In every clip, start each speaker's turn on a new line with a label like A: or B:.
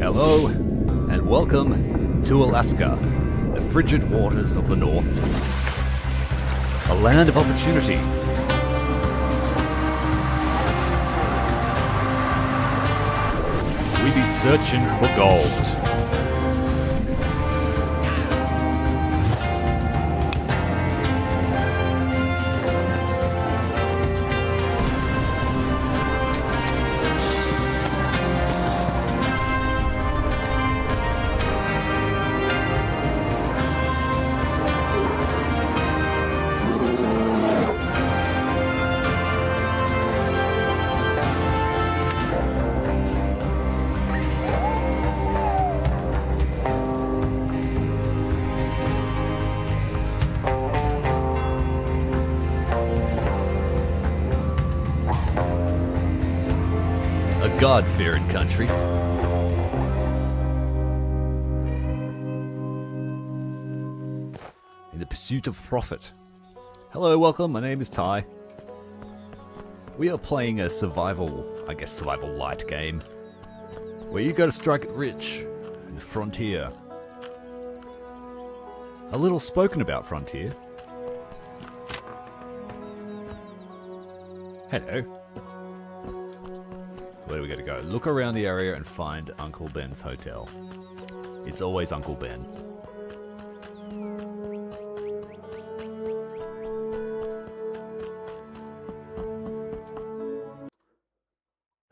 A: Hello, and welcome to Alaska, the frigid waters of the north. A land of opportunity. We be searching for gold. God-fearing country. In the pursuit of profit. Hello, welcome, my name is Ty. We are playing a survival light game, where you gotta strike it rich in the frontier. A little spoken about frontier. Hello. Where do we gotta go? Look around the area and find Uncle Ben's hotel. It's always Uncle Ben.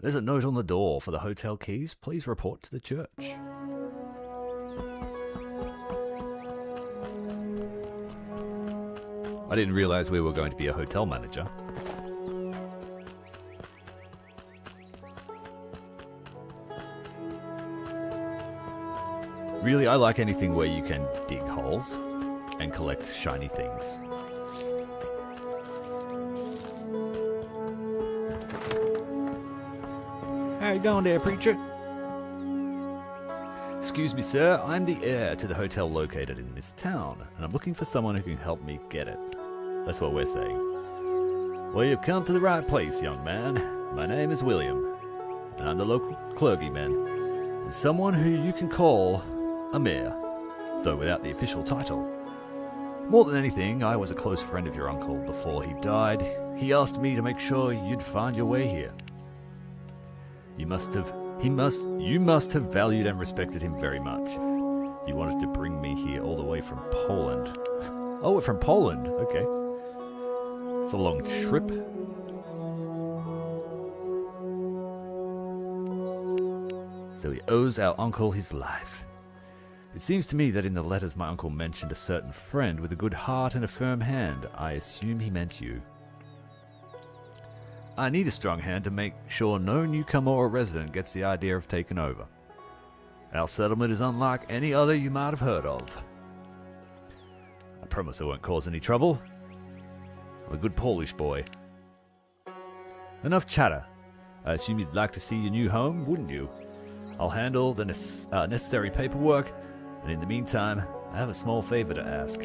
A: There's a note on the door for the hotel keys. Please report to the church. I didn't realize we were going to be a hotel manager. Really, I like anything where you can dig holes and collect shiny things. How you going there, preacher? Excuse me, sir. I'm the heir to the hotel located in this town, and I'm looking for someone who can help me get it. That's what we're saying. Well, you've come to the right place, young man. My name is William, and I'm the local clergyman, and someone who you can call a mayor, though without the official title. More than anything, I was a close friend of your uncle before he died. He asked me to make sure you'd find your way here. You must have valued and respected him very much if you wanted to bring me here all the way from Poland. Oh, we're from Poland, okay. It's a long trip. So he owes our uncle his life. It seems to me that in the letters my uncle mentioned a certain friend with a good heart and a firm hand. I assume he meant you. I need a strong hand to make sure no newcomer or resident gets the idea of taking over. Our settlement is unlike any other you might have heard of. I promise I won't cause any trouble. I'm a good Polish boy. Enough chatter. I assume you'd like to see your new home, wouldn't you? I'll handle the necessary paperwork, and in the meantime, I have a small favor to ask.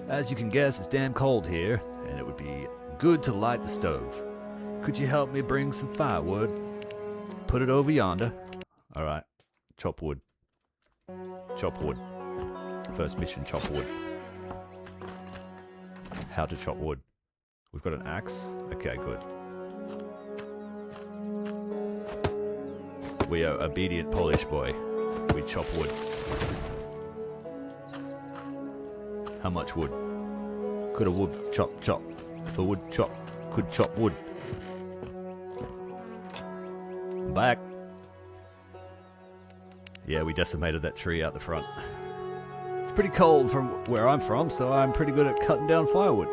A: As you can guess, it's damn cold here, and it would be good to light the stove. Could you help me bring some firewood? Put it over yonder. Alright, chop wood. Chop wood. First mission, chop wood. How to chop wood. We've got an axe. Okay, good. We are obedient Polish boy. We chop wood. How much wood? Could a wood chop? For wood chop, could chop wood. I'm back. Yeah, we decimated that tree out the front. It's pretty cold from where I'm from, so I'm pretty good at cutting down firewood.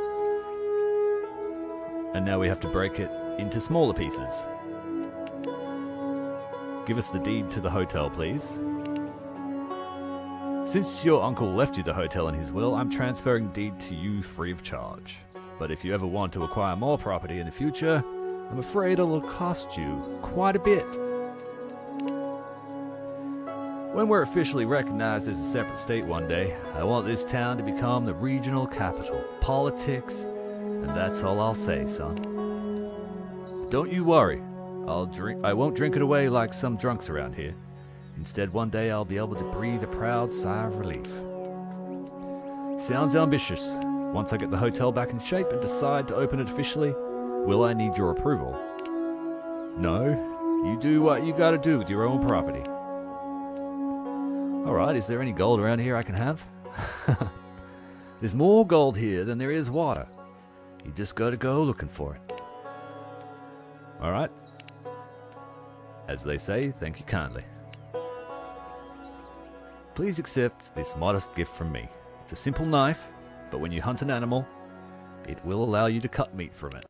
A: And now we have to break it into smaller pieces. Give us the deed to the hotel, please. Since your uncle left you the hotel in his will, I'm transferring the deed to you free of charge. But if you ever want to acquire more property in the future, I'm afraid it'll cost you quite a bit. When we're officially recognized as a separate state one day, I want this town to become the regional capital. Politics, and that's all I'll say, son. Don't you worry. I won't drink it away like some drunks around here. Instead, one day I'll be able to breathe a proud sigh of relief. Sounds ambitious. Once I get the hotel back in shape and decide to open it officially, will I need your approval? No, you do what you gotta do with your own property. Alright, is there any gold around here I can have? There's more gold here than there is water. You just gotta go looking for it. Alright. As they say, thank you kindly. Please accept this modest gift from me. It's a simple knife, but when you hunt an animal, it will allow you to cut meat from it.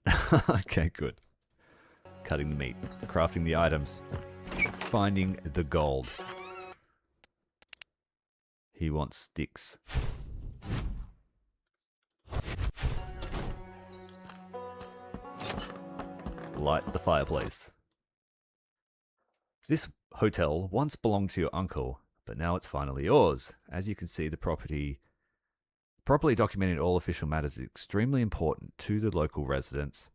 A: Okay, good. Cutting the meat, crafting the items, finding the gold. He wants sticks. Light the fireplace. This hotel once belonged to your uncle, but now it's finally yours. As you can see, the properly documenting all official matters is extremely important to the local residents.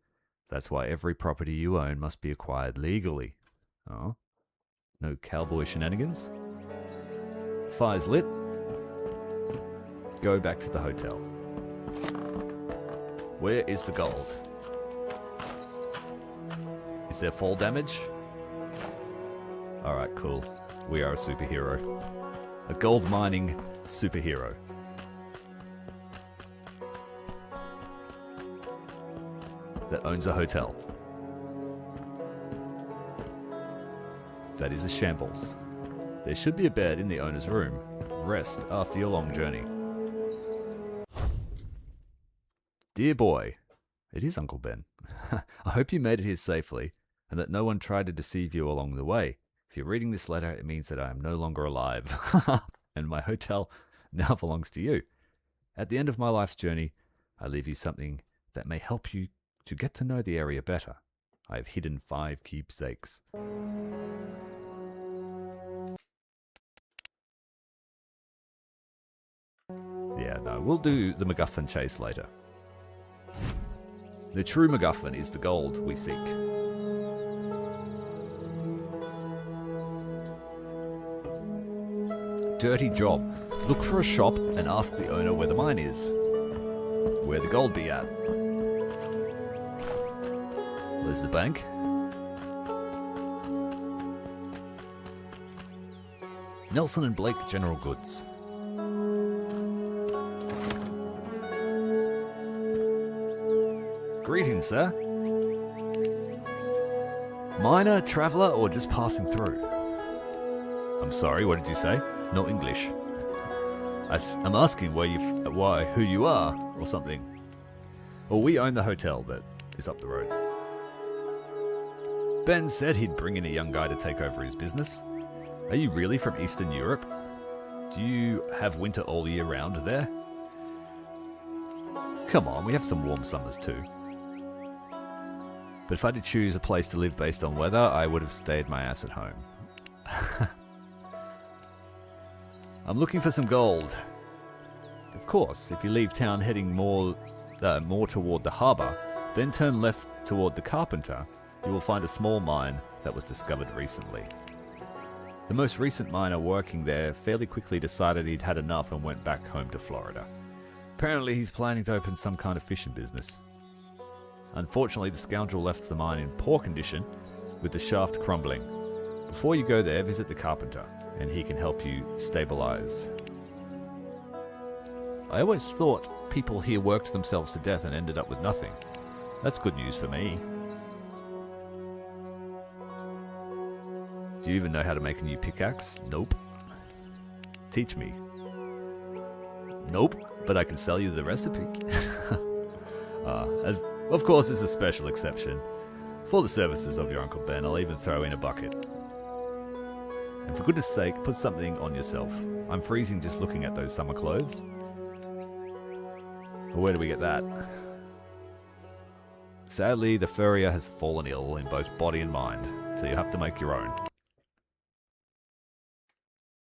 A: That's why every property you own must be acquired legally. Oh, no cowboy shenanigans. Fire's lit. Go back to the hotel. Where is the gold? Is there fall damage? Alright, cool. We are a superhero. A gold mining superhero. That owns a hotel. That is a shambles. There should be a bed in the owner's room. Rest after your long journey. Dear boy, it is Uncle Ben. I hope you made it here safely, and that no one tried to deceive you along the way. If you're reading this letter, it means that I am no longer alive, and my hotel now belongs to you. At the end of my life's journey, I leave you something that may help you to get to know the area better. I have hidden 5 keepsakes. Yeah, no, we'll do the MacGuffin chase later. The true MacGuffin is the gold we seek. Dirty job. Look for a shop and ask the owner where the mine is. Where the gold be at. There's the bank. Nelson and Blake General Goods. Greetings, sir. Miner, traveller, or just passing through? I'm sorry, what did you say? No English. I'm asking who you are, or something. Well, we own the hotel that is up the road. Ben said he'd bring in a young guy to take over his business. Are you really from Eastern Europe? Do you have winter all year round there? Come on, we have some warm summers too. But if I had to choose a place to live based on weather, I would have stayed my ass at home. I'm looking for some gold. Of course, if you leave town heading more toward the harbour, then turn left toward the Carpenter, you will find a small mine that was discovered recently. The most recent miner working there fairly quickly decided he'd had enough and went back home to Florida. Apparently he's planning to open some kind of fishing business. Unfortunately, the scoundrel left the mine in poor condition, with the shaft crumbling. Before you go there, visit the Carpenter, and he can help you stabilize. I always thought people here worked themselves to death and ended up with nothing. That's good news for me. Do you even know how to make a new pickaxe? Nope. Teach me. Nope, but I can sell you the recipe. Of course, it's a special exception. For the services of your Uncle Ben, I'll even throw in a bucket. And for goodness sake, put something on yourself. I'm freezing just looking at those summer clothes. Where do we get that? Sadly, the furrier has fallen ill in both body and mind, so you have to make your own.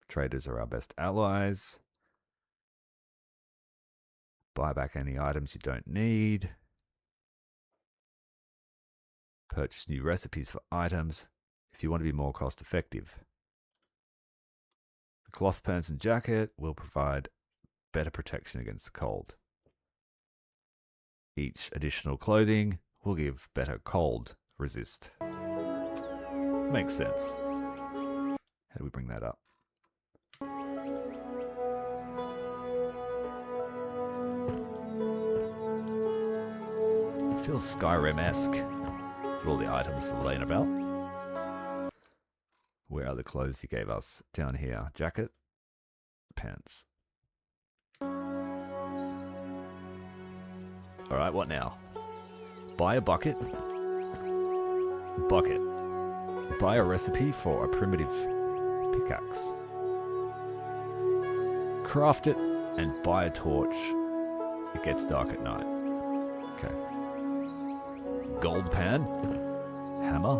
A: Traders are our best allies. Buy back any items you don't need. Purchase new recipes for items if you want to be more cost effective. The cloth pants and jacket will provide better protection against the cold. Each additional clothing will give better cold resist. Makes sense. How do we bring that up? It feels Skyrim-esque with all the items laying about. Where are the clothes he gave us? Down here. Jacket, pants. Alright, what now? Buy a bucket. Bucket. Buy a recipe for a primitive pickaxe. Craft it and buy a torch. It gets dark at night. Okay. Gold pan. Hammer.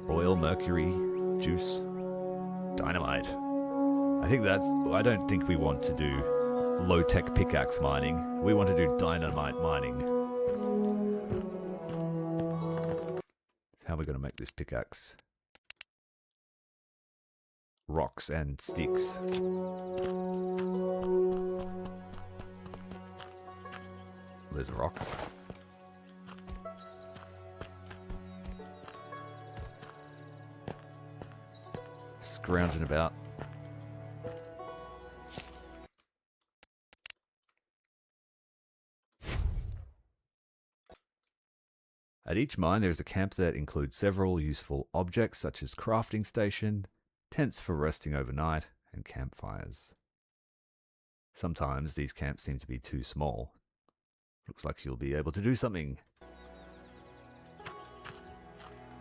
A: Oil, mercury, juice, dynamite. I don't think we want to do low-tech pickaxe mining. We want to do dynamite mining. How are we going to make this pickaxe? Rocks and sticks. There's a rock. Scrounging about. At each mine there is a camp that includes several useful objects such as crafting station, tents for resting overnight, and campfires. Sometimes these camps seem to be too small. Looks like you'll be able to do something.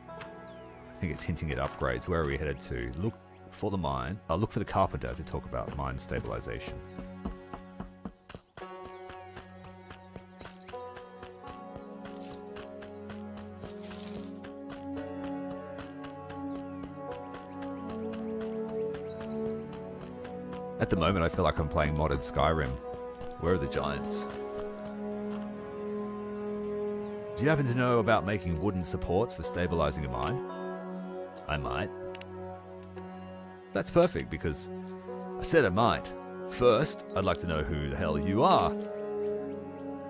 A: I think it's hinting at upgrades. Where are we headed to? Look for the mine. Look for the carpenter to talk about mine stabilization. At the moment, I feel like I'm playing modded Skyrim. Where are the giants? Do you happen to know about making wooden supports for stabilizing a mine? I might. That's perfect, because I said I might. First, I'd like to know who the hell you are.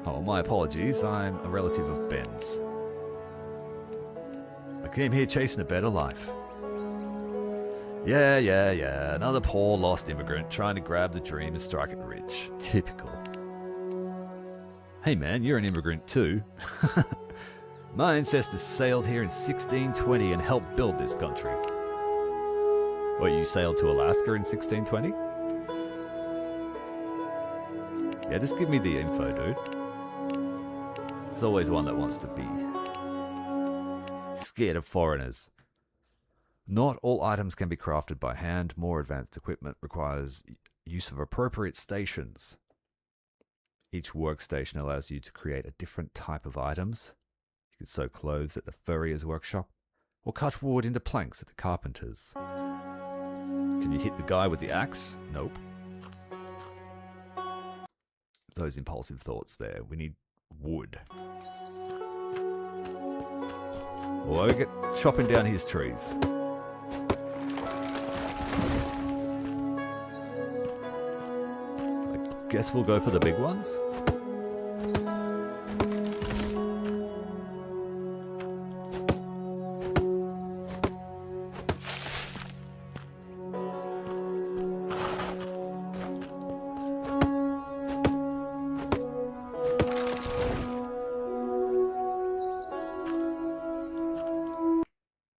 A: Oh, my apologies. I'm a relative of Ben's. I came here chasing a better life. Yeah. Another poor lost immigrant trying to grab the dream and strike it rich. Typical. Hey man, you're an immigrant too. My ancestors sailed here in 1620 and helped build this country. What, you sailed to Alaska in 1620? Yeah, just give me the info, dude. There's always one that wants to be scared of foreigners. Not all items can be crafted by hand. More advanced equipment requires use of appropriate stations. Each workstation allows you to create a different type of items. You can sew clothes at the furrier's workshop, or cut wood into planks at the carpenter's. Can you hit the guy with the axe? Nope. Those impulsive thoughts there. We need wood. Well, we get chopping down his trees. Guess we'll go for the big ones.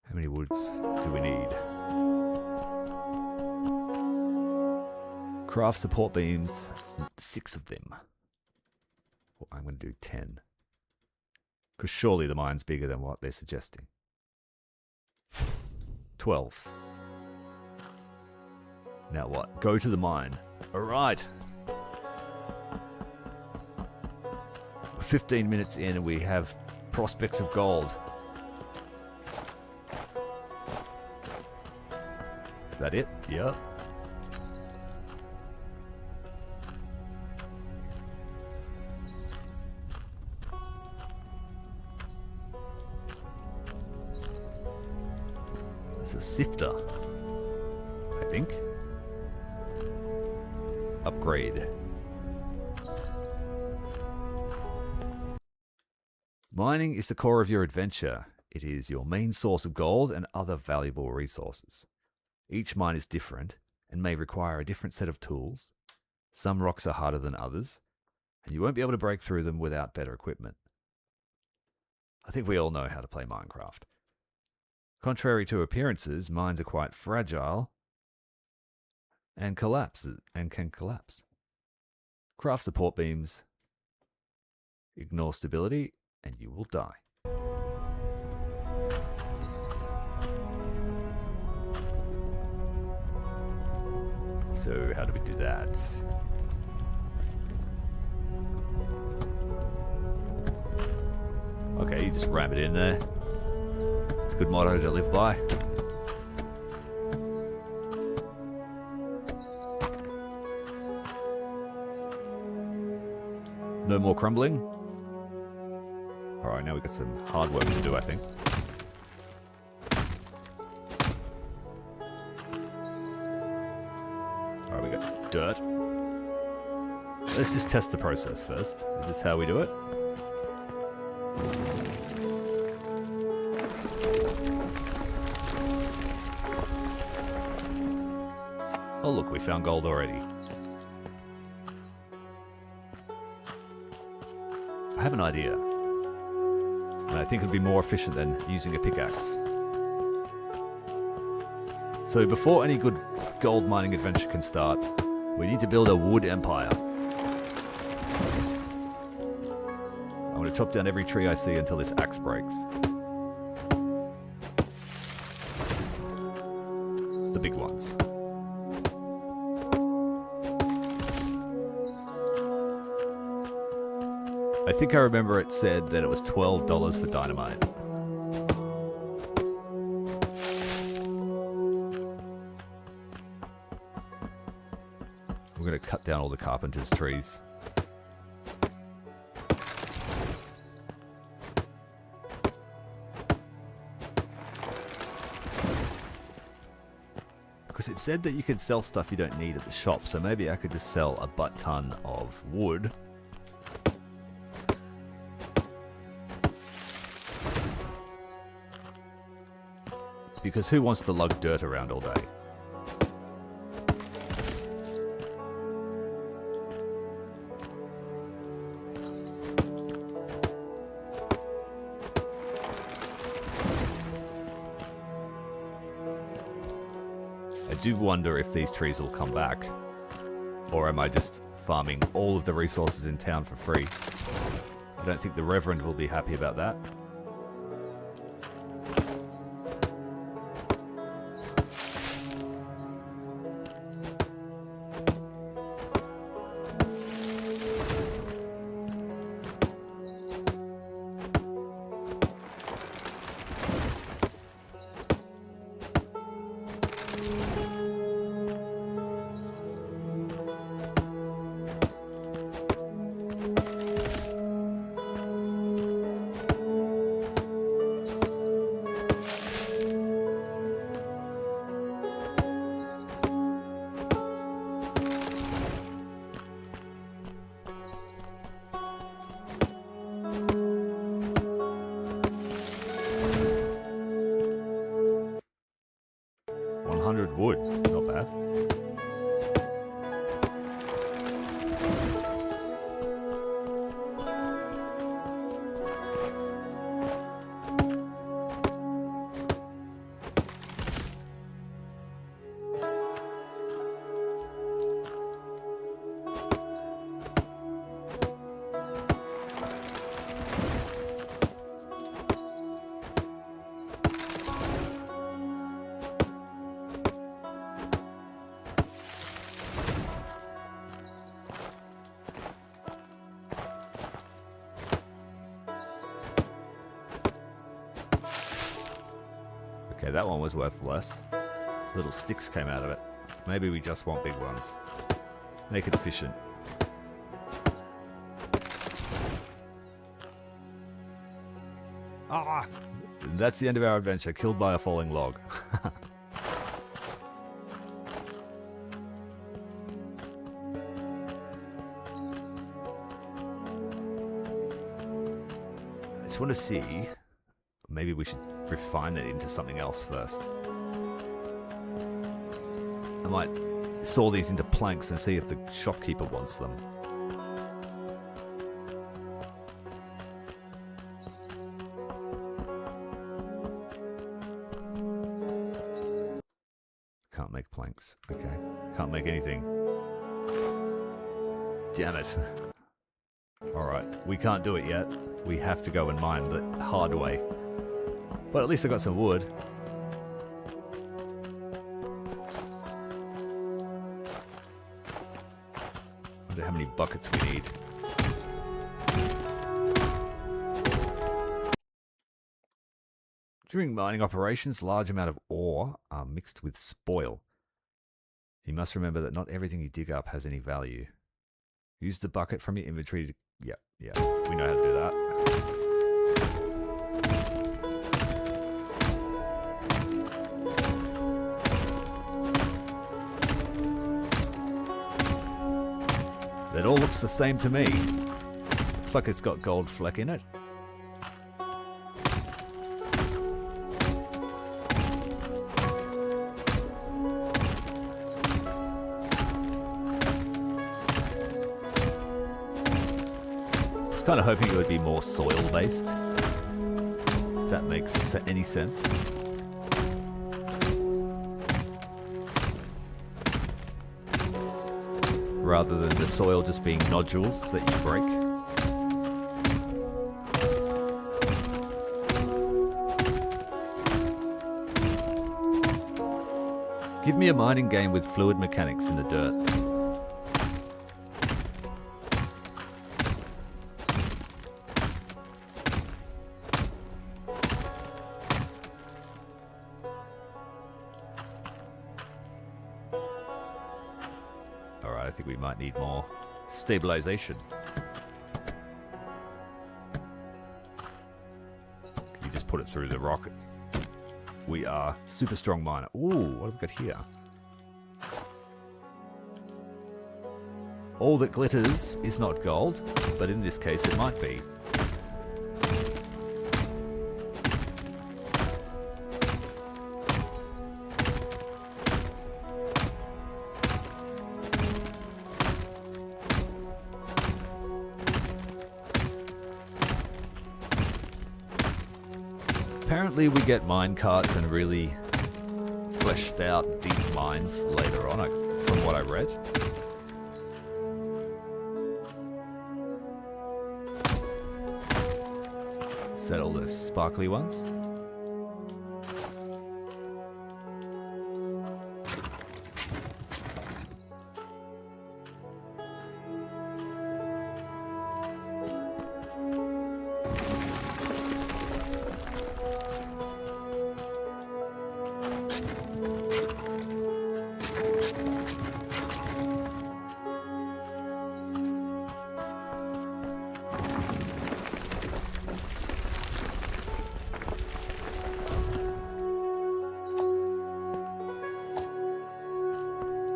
A: How many woods do we need? Craft support beams. 6 of them. Well, I'm going to do 10. Because surely the mine's bigger than what they're suggesting. 12. Now what? Go to the mine. Alright. We're 15 minutes in and we have prospects of gold. Is that it? Yep. It's a sifter, I think. Upgrade. Mining is the core of your adventure. It is your main source of gold and other valuable resources. Each mine is different and may require a different set of tools. Some rocks are harder than others, and you won't be able to break through them without better equipment. I think we all know how to play Minecraft. Contrary to appearances, mines are quite fragile and can collapse. Craft support beams, ignore stability, and you will die. So how do we do that? Okay, you just ram it in there. It's a good motto to live by. No more crumbling. Alright, now we've got some hard work to do, I think. Alright, we got dirt. Let's just test the process first. Is this how we do it? Oh look, we found gold already. I have an idea. And I think it'd be more efficient than using a pickaxe. So before any good gold mining adventure can start, we need to build a wood empire. I'm going to chop down every tree I see until this axe breaks. The big ones. I think I remember it said that it was $12 for dynamite. We're going to cut down all the carpenter's trees. Because it said that you could sell stuff you don't need at the shop, so maybe I could just sell a butt-ton of wood. Because who wants to lug dirt around all day? I do wonder if these trees will come back. Or am I just farming all of the resources in town for free? I don't think the Reverend will be happy about that. Wood, not bad. Okay, that one was worth less. Little sticks came out of it. Maybe we just want big ones. Make it efficient. Ah! And that's the end of our adventure, killed by a falling log. I just want to see, maybe we should refine it into something else first. I might saw these into planks and see if the shopkeeper wants them. Can't make planks. Okay. Can't make anything. Damn it. Alright, we can't do it yet. We have to go and mine the hard way. But at least I got some wood. I wonder how many buckets we need. During mining operations, large amount of ore are mixed with spoil. You must remember that not everything you dig up has any value. Use the bucket from your inventory to... Yeah, we know how to do that. It all looks the same to me. Looks like it's got gold fleck in it. Kind of hoping it would be more soil based, if that makes any sense. Rather than the soil just being nodules that you break. Give me a mining game with fluid mechanics in the dirt. I think we might need more stabilization. You just put it through the rock. We are super strong miner. Ooh, what have we got here? All that glitters is not gold, but in this case it might be. Apparently we get mine carts and really fleshed out deep mines later on, from what I read. Is that all the sparkly ones?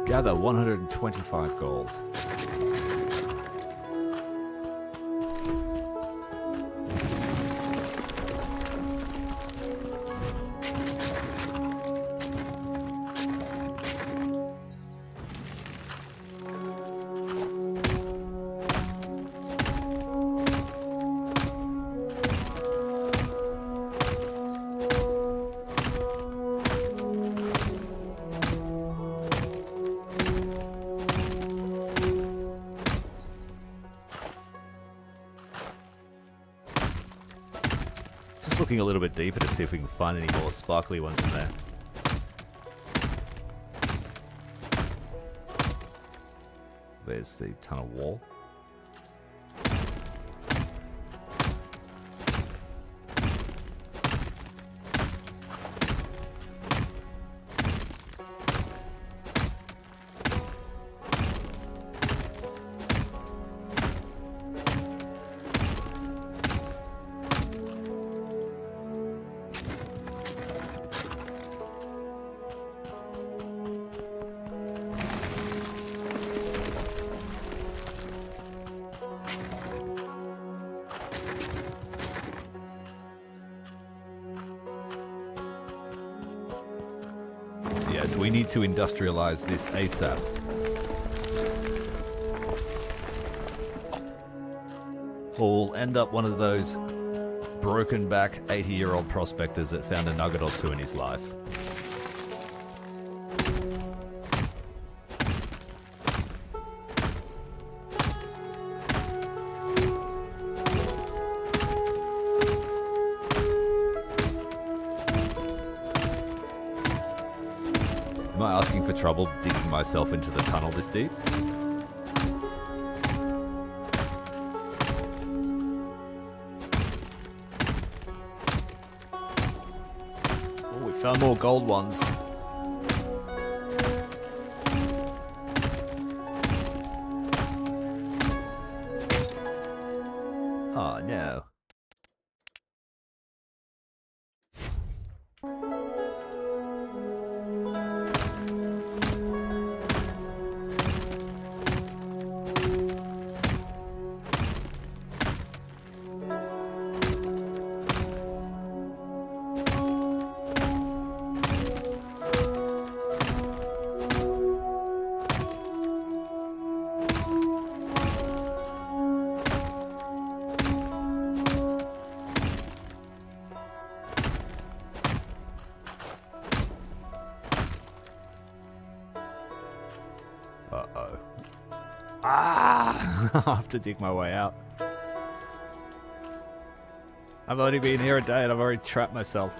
A: Gather 125 gold. Looking a little bit deeper to see if we can find any more sparkly ones in there. There's the tunnel wall. Yes, we need to industrialize this ASAP. Or we'll end up one of those broken back 80-year-old prospectors that found a nugget or two in his life. Am I asking for trouble digging myself into the tunnel this deep? Oh, we found more gold ones. Oh no. Uh-oh. Ah! I have to dig my way out. I've only been here a day and I've already trapped myself.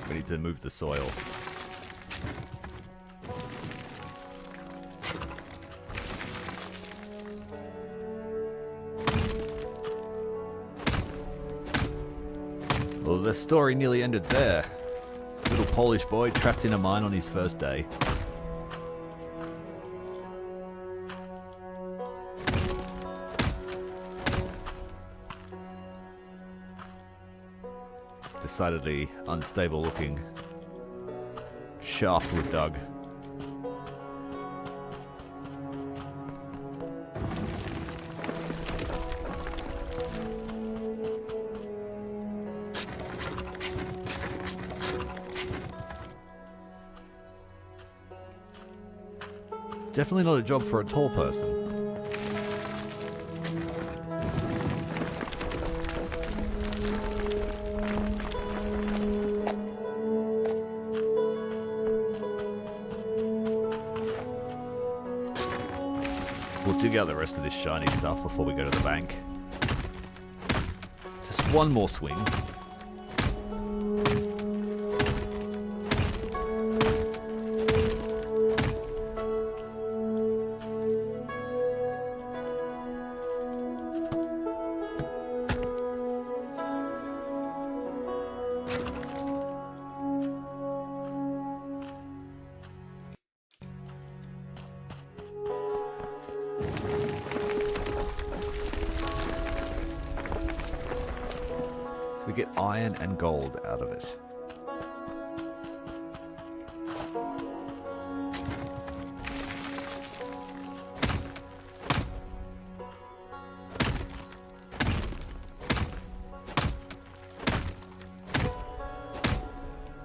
A: We need to move the soil. Well, the story nearly ended there. Little Polish boy trapped in a mine on his first day. Decidedly unstable looking shaft was dug. Definitely not a job for a tall person. We'll dig out the rest of this shiny stuff before we go to the bank. Just one more swing. So we get iron and gold out of it.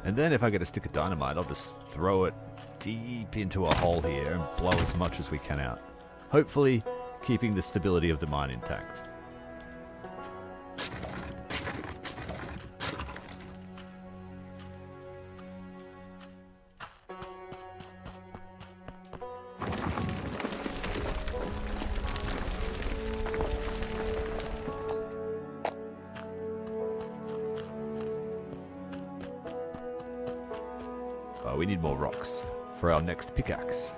A: And then if I get a stick of dynamite, I'll just throw it deep into a hole here and blow as much as we can out. Hopefully keeping the stability of the mine intact. We need more rocks for our next pickaxe.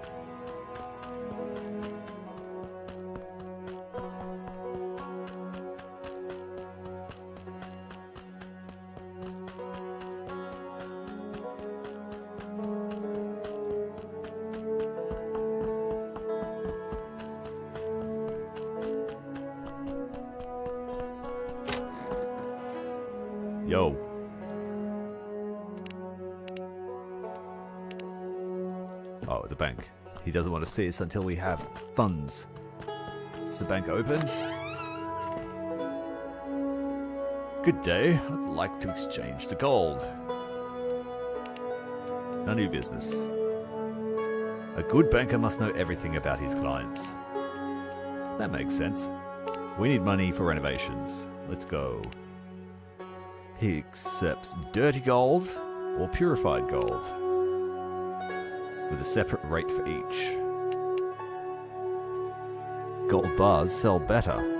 A: Yo. Oh, the bank. He doesn't want to see us until we have funds. Is the bank open? Good day. I'd like to exchange the gold. No new business. A good banker must know everything about his clients. That makes sense. We need money for renovations. Let's go. He accepts dirty gold or purified gold, with a separate rate for each. Gold bars sell better.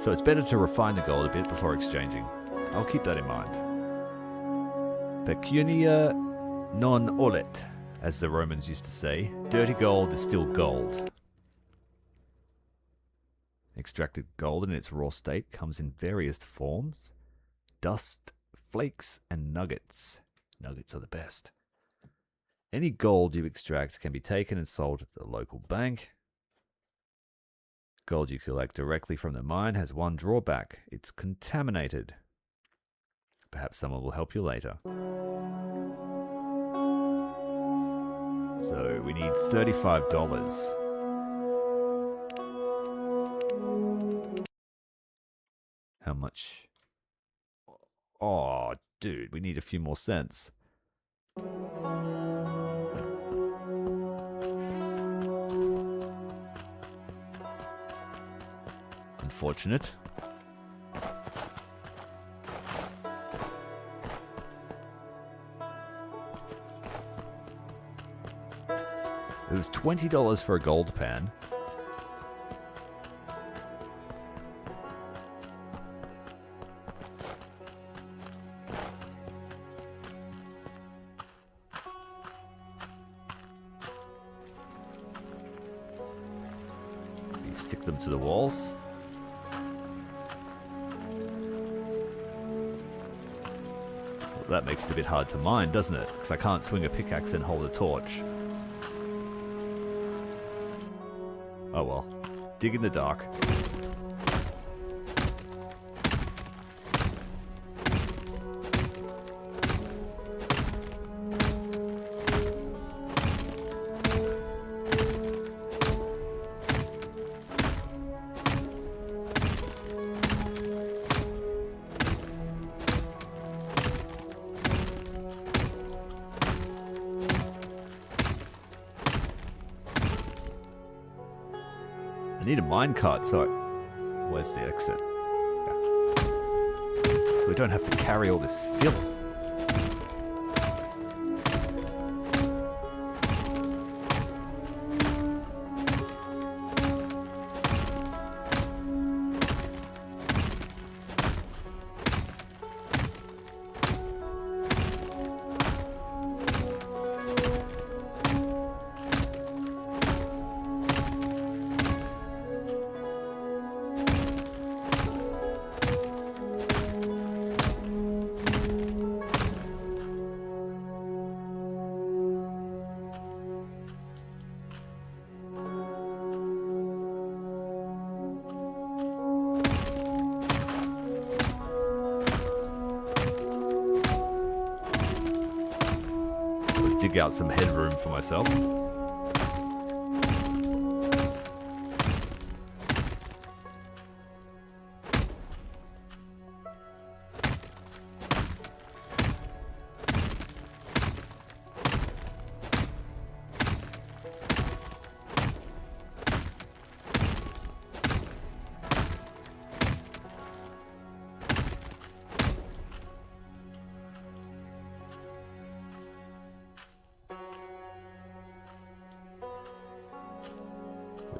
A: So it's better to refine the gold a bit before exchanging. I'll keep that in mind. Pecunia non olet, as the Romans used to say. Dirty gold is still gold. Extracted gold in its raw state comes in various forms. Dust, flakes, and nuggets. Nuggets are the best. Any gold you extract can be taken and sold at the local bank. Gold you collect directly from the mine has one drawback. It's contaminated. Perhaps someone will help you later. So we need $35. How much? Oh, dude, we need a few more cents. Unfortunate. It was $20 for a gold pan. You stick them to the walls. Well, that makes it a bit hard to mine, doesn't it? Because I can't swing a pickaxe and hold a torch. Oh well. Dig in the dark. I need a minecart, so where's the exit? Yeah. So we don't have to carry all this fill. Dig out some headroom for myself.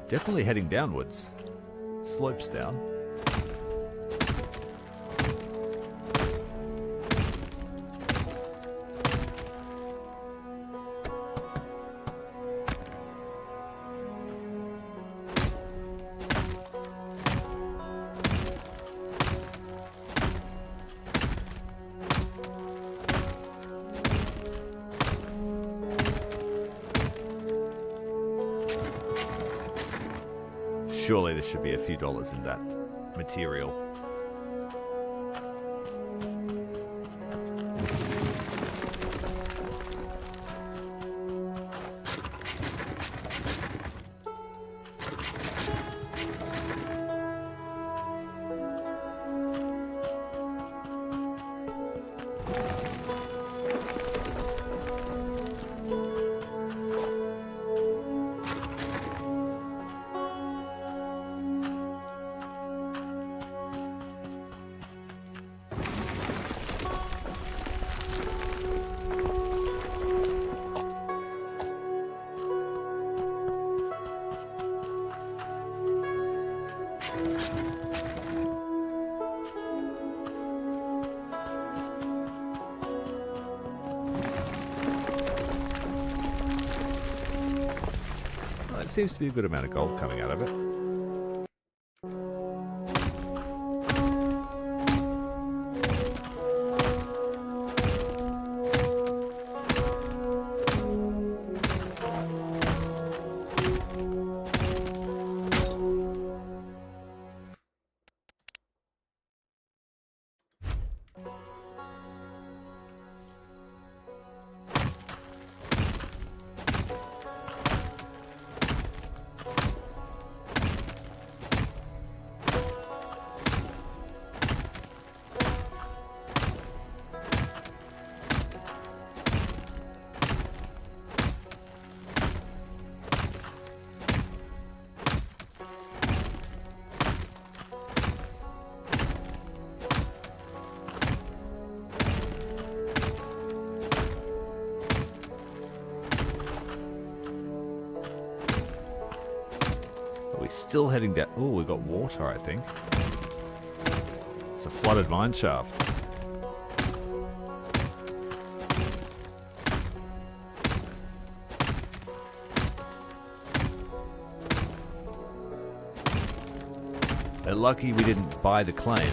A: Definitely heading downwards. Slopes down. Surely there should be a few dollars in that material. seems to be a good amount of gold coming out of it. We're still heading down. Oh, we've got water, I think. It's a flooded mine shaft. They're lucky we didn't buy the claim.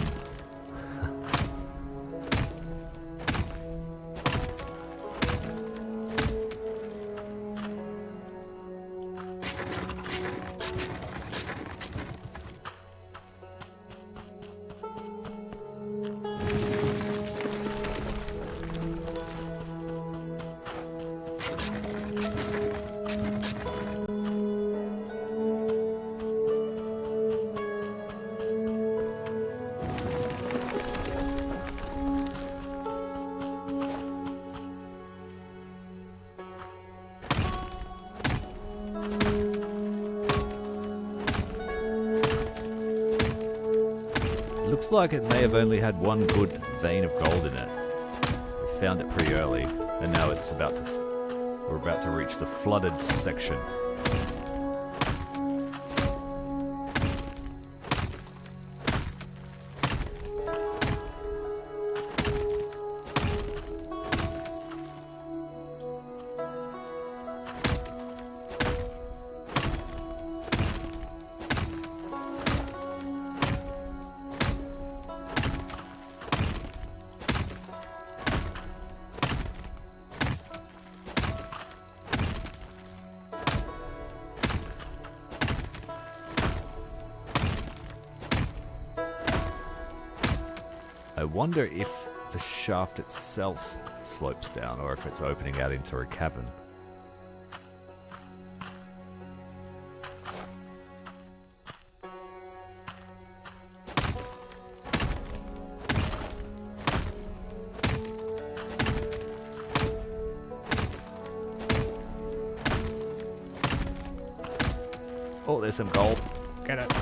A: Looks like it may have only had one good vein of gold in it. We found it pretty early, and now we're about to reach the flooded section. I wonder if the shaft itself slopes down or if it's opening out into a cavern. Oh, there's some gold. Get it.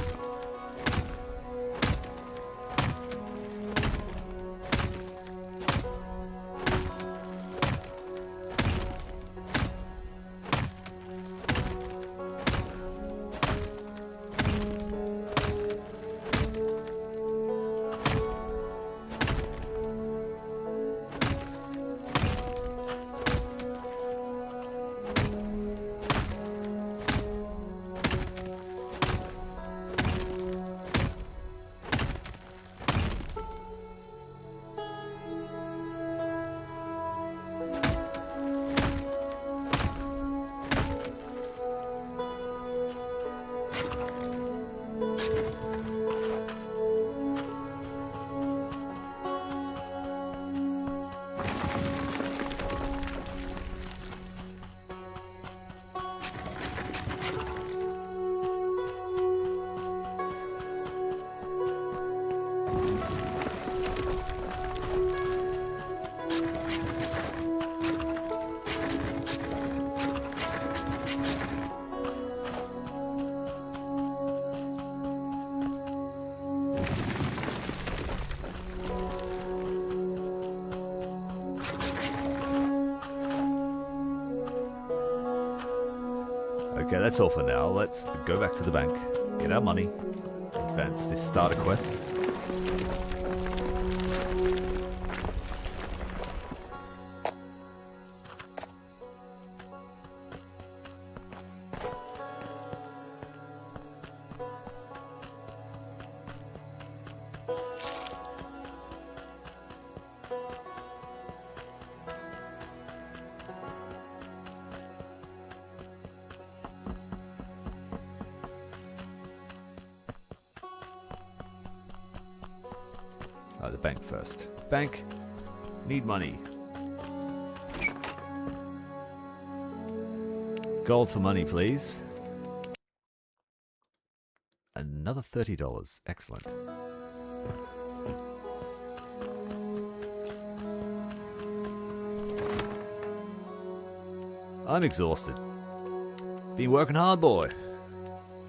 A: Okay, that's all for now. Let's go back to the bank, get our money, advance this starter quest. The bank first. Bank. Need money. Gold for money, please. Another $30. Excellent. I'm exhausted. Been working hard, boy.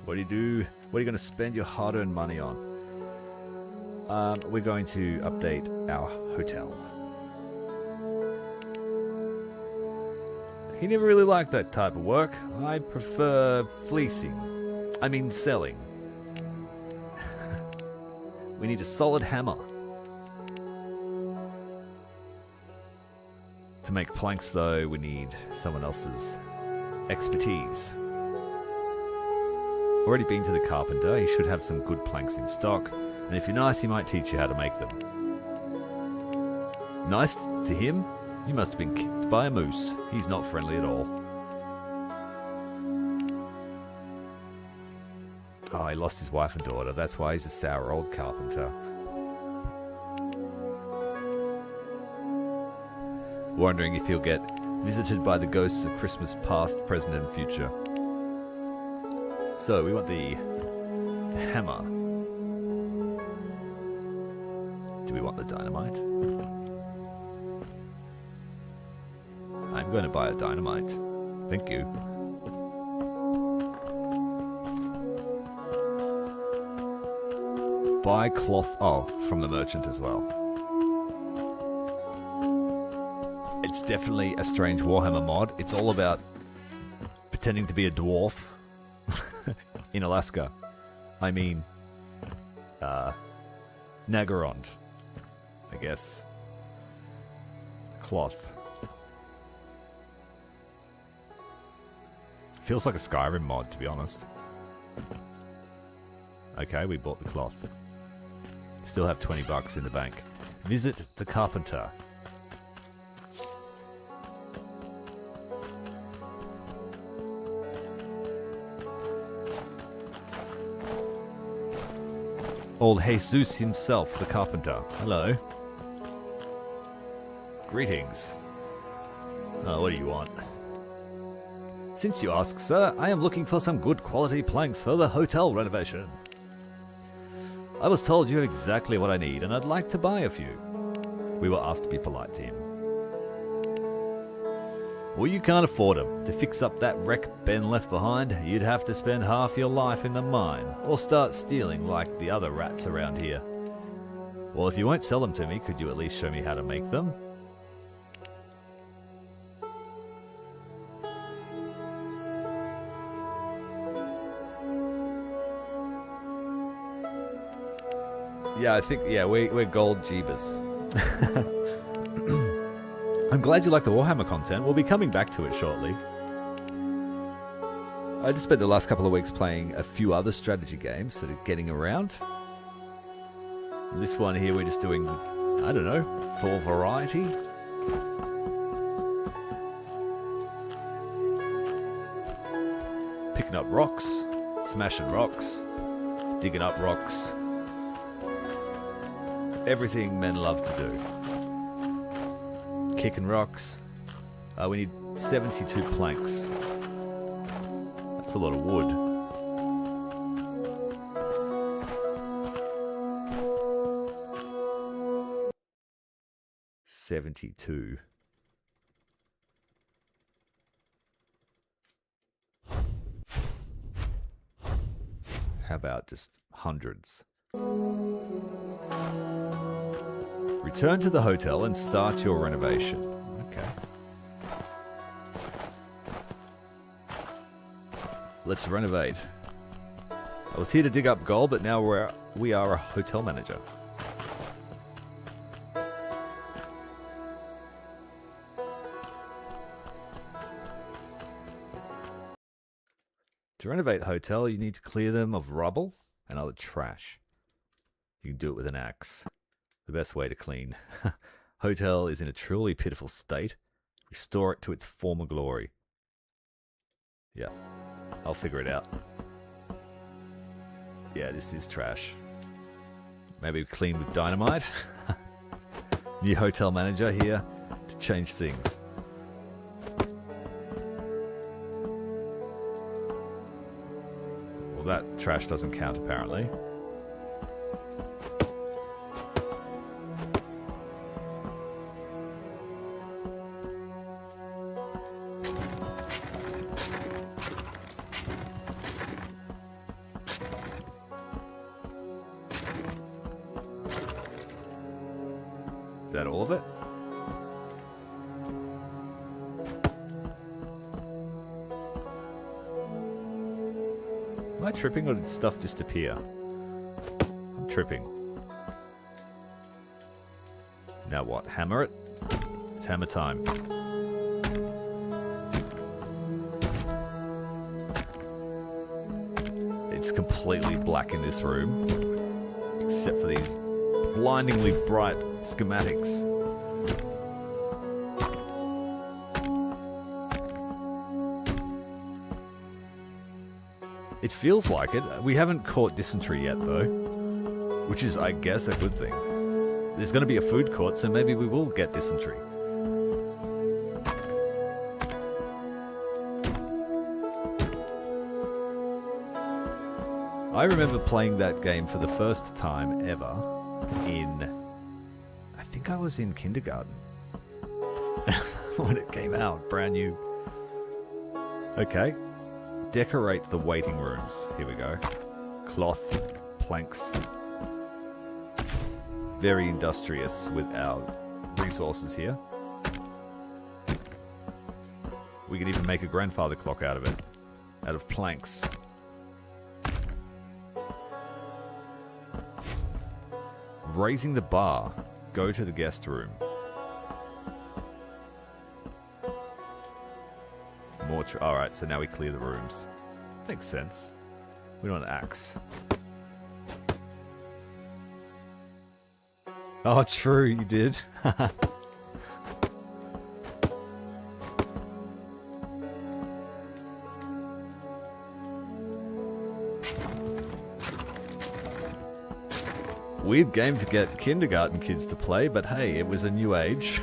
A: What do you do? What are you going to spend your hard-earned money on? We're going to update our hotel. He never really liked that type of work. I prefer fleecing. I mean selling. We need a solid hammer. To make planks, though, we need someone else's expertise. Already been to the carpenter. He should have some good planks in stock. And if you're nice, he might teach you how to make them. Nice to him? You must have been kicked by a moose. He's not friendly at all. Oh, he lost his wife and daughter. That's why he's a sour old carpenter. Wondering if he'll get visited by the ghosts of Christmas past, present, and future. So, we want the hammer. Do we want the dynamite? I'm going to buy a dynamite. Thank you. Buy cloth. Oh, from the merchant as well. It's definitely a strange Warhammer mod. It's all about pretending to be a dwarf in Alaska. I mean, Nagarond, I guess. Cloth. Feels like a Skyrim mod, to be honest. Okay, we bought the cloth. Still have $20 in the bank. Visit the carpenter. Old Jesus himself, the carpenter. Hello. Greetings. Oh, what do you want? Since you ask, sir, I am looking for some good quality planks for the hotel renovation. I was told you have exactly what I need, and I'd like to buy a few. We were asked to be polite to him. Well, you can't afford them. To fix up that wreck Ben left behind, you'd have to spend half your life in the mine, or start stealing like the other rats around here. Well, if you won't sell them to me, could you at least show me how to make them? Yeah, I think, we're gold jeebus. I'm glad you like the Warhammer content. We'll be coming back to it shortly. I just spent the last couple of weeks playing a few other strategy games that are getting around. This one here we're just doing, I don't know, for variety. Picking up rocks, smashing rocks, digging up rocks. Everything men love to do. Kicking rocks. We need 72 planks. That's a lot of wood. $72. How about just hundreds? Return to the hotel and start your renovation. Okay. Let's renovate. I was here to dig up gold, but now we are a hotel manager. To renovate a hotel, you need to clear them of rubble and other trash. You can do it with an axe. The best way to clean. Hotel is in a truly pitiful state. Restore it to its former glory. Yeah, I'll figure it out. Yeah, this is trash. Maybe clean with dynamite. New hotel manager here to change things. Well, that trash doesn't count apparently. Is that all of it? Am I tripping or did stuff disappear? I'm tripping. Now what? Hammer it? It's hammer time. It's completely black in this room, except for these blindingly bright schematics. It feels like it. We haven't caught dysentery yet, though, which is, I guess, a good thing. There's going to be a food court, so maybe we will get dysentery. I remember playing that game for the first time ever I think I was in kindergarten when it came out, brand new. Okay. Decorate the waiting rooms. Here we go. Cloth, planks. Very industrious with our resources here. We could even make a grandfather clock out of it. Out of planks. Raising the bar. Go to the guest room. More alright, so now we clear the rooms. Makes sense. We don't want an axe. Oh, true, you did. Weird game to get kindergarten kids to play, but hey, it was a new age.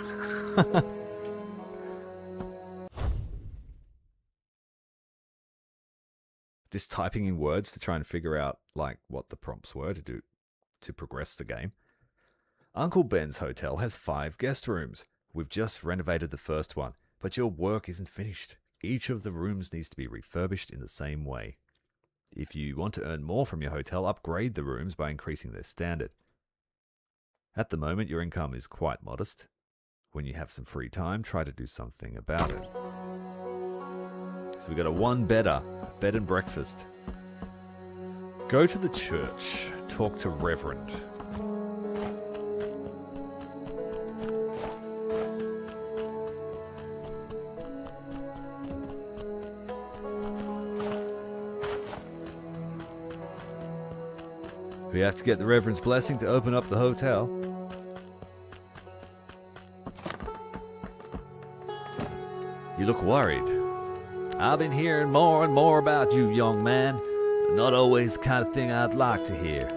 A: Just typing in words to try and figure out like what the prompts were to do to progress the game. Uncle Ben's hotel has 5 guest rooms. We've just renovated the first one, but your work isn't finished. Each of the rooms needs to be refurbished in the same way. If you want to earn more from your hotel, upgrade the rooms by increasing their standard. At the moment, your income is quite modest. When you have some free time, try to do something about it. So we got a one-bedder, bed and breakfast. Go to the church, talk to Reverend. We have to get the Reverend's blessing to open up the hotel. You look worried. I've been hearing more and more about you, young man. Not always the kind of thing I'd like to hear.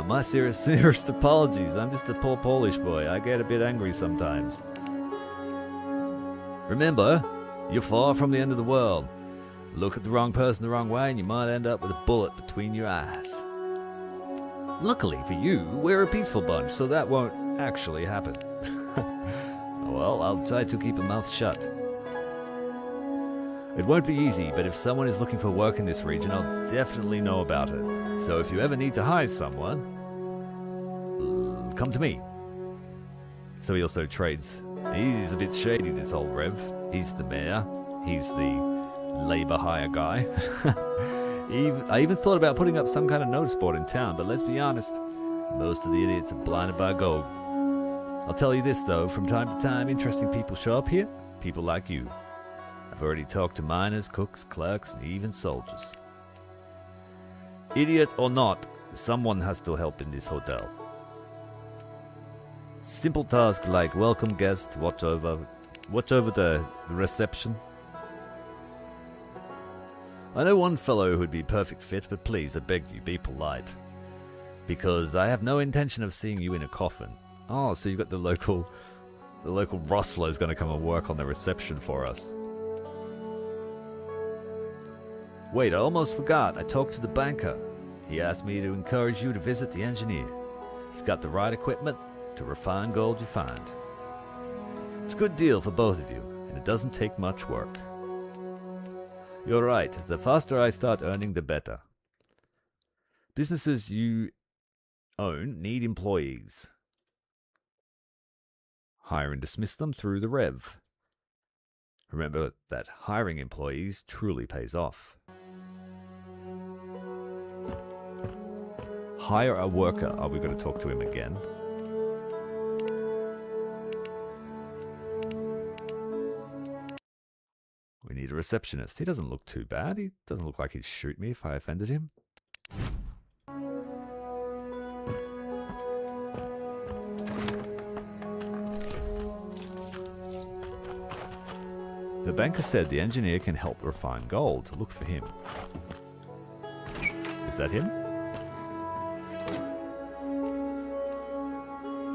A: My sincerest apologies. I'm just a poor Polish boy. I get a bit angry sometimes. Remember, you're far from the end of the world. Look at the wrong person the wrong way and you might end up with a bullet between your eyes. Luckily for you, we're a peaceful bunch, so that won't actually happen. Well, I'll try to keep a mouth shut. It won't be easy, but if someone is looking for work in this region, I'll definitely know about it. So if you ever need to hire someone, come to me. So he also trades. He's a bit shady, this old Rev. He's the mayor. He's the labor hire guy. I even thought about putting up some kind of notice board in town, but let's be honest, most of the idiots are blinded by gold. I'll tell you this though, from time to time interesting people show up here, people like you. I've already talked to miners, cooks, clerks, and even soldiers. Idiot or not, someone has to help in this hotel. Simple tasks like welcome guests, watch over the reception. I know one fellow who'd be perfect fit, but please, I beg you, be polite. Because I have no intention of seeing you in a coffin. Oh, so you've got the local Rostler is going to come and work on the reception for us. Wait, I almost forgot. I talked to the banker. He asked me to encourage you to visit the engineer. He's got the right equipment to refine gold you find. It's a good deal for both of you, and it doesn't take much work. You're right. The faster I start earning, the better. Businesses you own need employees. Hire and dismiss them through the Rev. Remember that hiring employees truly pays off. Hire a worker. Are we going to talk to him again? We need a receptionist. He doesn't look too bad. He doesn't look like he'd shoot me if I offended him. The banker said the engineer can help refine gold. Look for him. Is that him?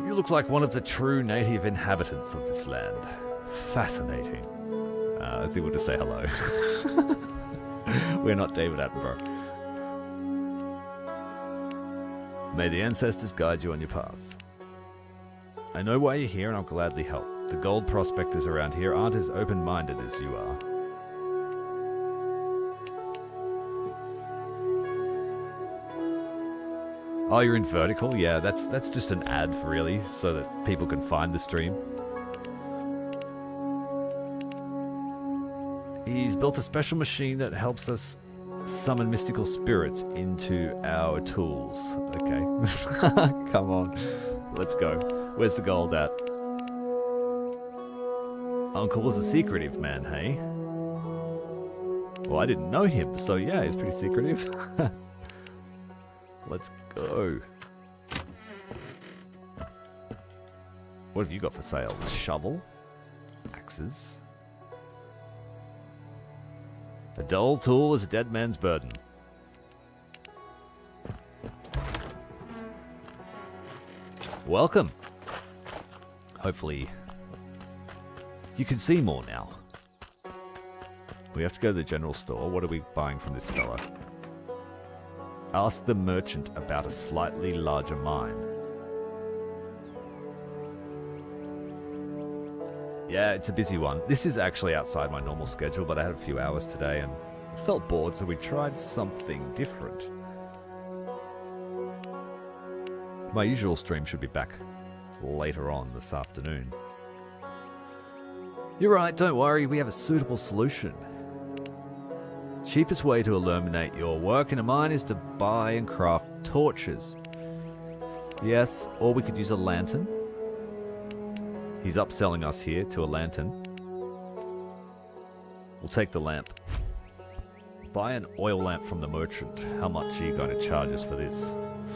A: You look like one of the true native inhabitants of this land. Fascinating. I think we'll just say hello. We're not David Attenborough. May the ancestors guide you on your path. I know why you're here and I'll gladly help. The gold prospectors around here aren't as open-minded as you are. Oh, you're in vertical? Yeah, that's just an ad, really, so that people can find the stream. He's built a special machine that helps us summon mystical spirits into our tools. Okay. Come on. Let's go. Where's the gold at? Uncle was a secretive man, hey? Well, I didn't know him, so yeah, he's pretty secretive. Let's go. What have you got for sale? Shovel? Axes? A dull tool is a dead man's burden. Welcome. Hopefully you can see more now. We have to go to the general store. What are we buying from this fella? Ask the merchant about a slightly larger mine. Yeah, it's a busy one. This is actually outside my normal schedule, but I had a few hours today and felt bored, so we tried something different. My usual stream should be back later on this afternoon. You're right, don't worry, we have a suitable solution. Cheapest way to illuminate your work in a mine is to buy and craft torches. Yes, or we could use a lantern. He's upselling us here to a lantern. We'll take the lamp. Buy an oil lamp from the merchant. How much are you going to charge us for this?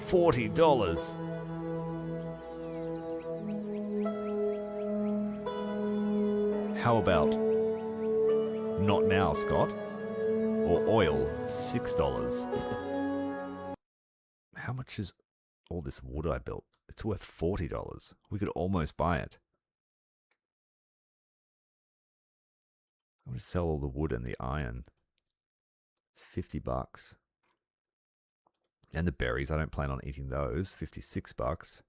A: $40! How about not now, Scott? Or oil, $6. How much is all this wood I built? It's worth $40. We could almost buy it. I'm going to sell all the wood and the iron. It's $50. And the berries, I don't plan on eating those. $56.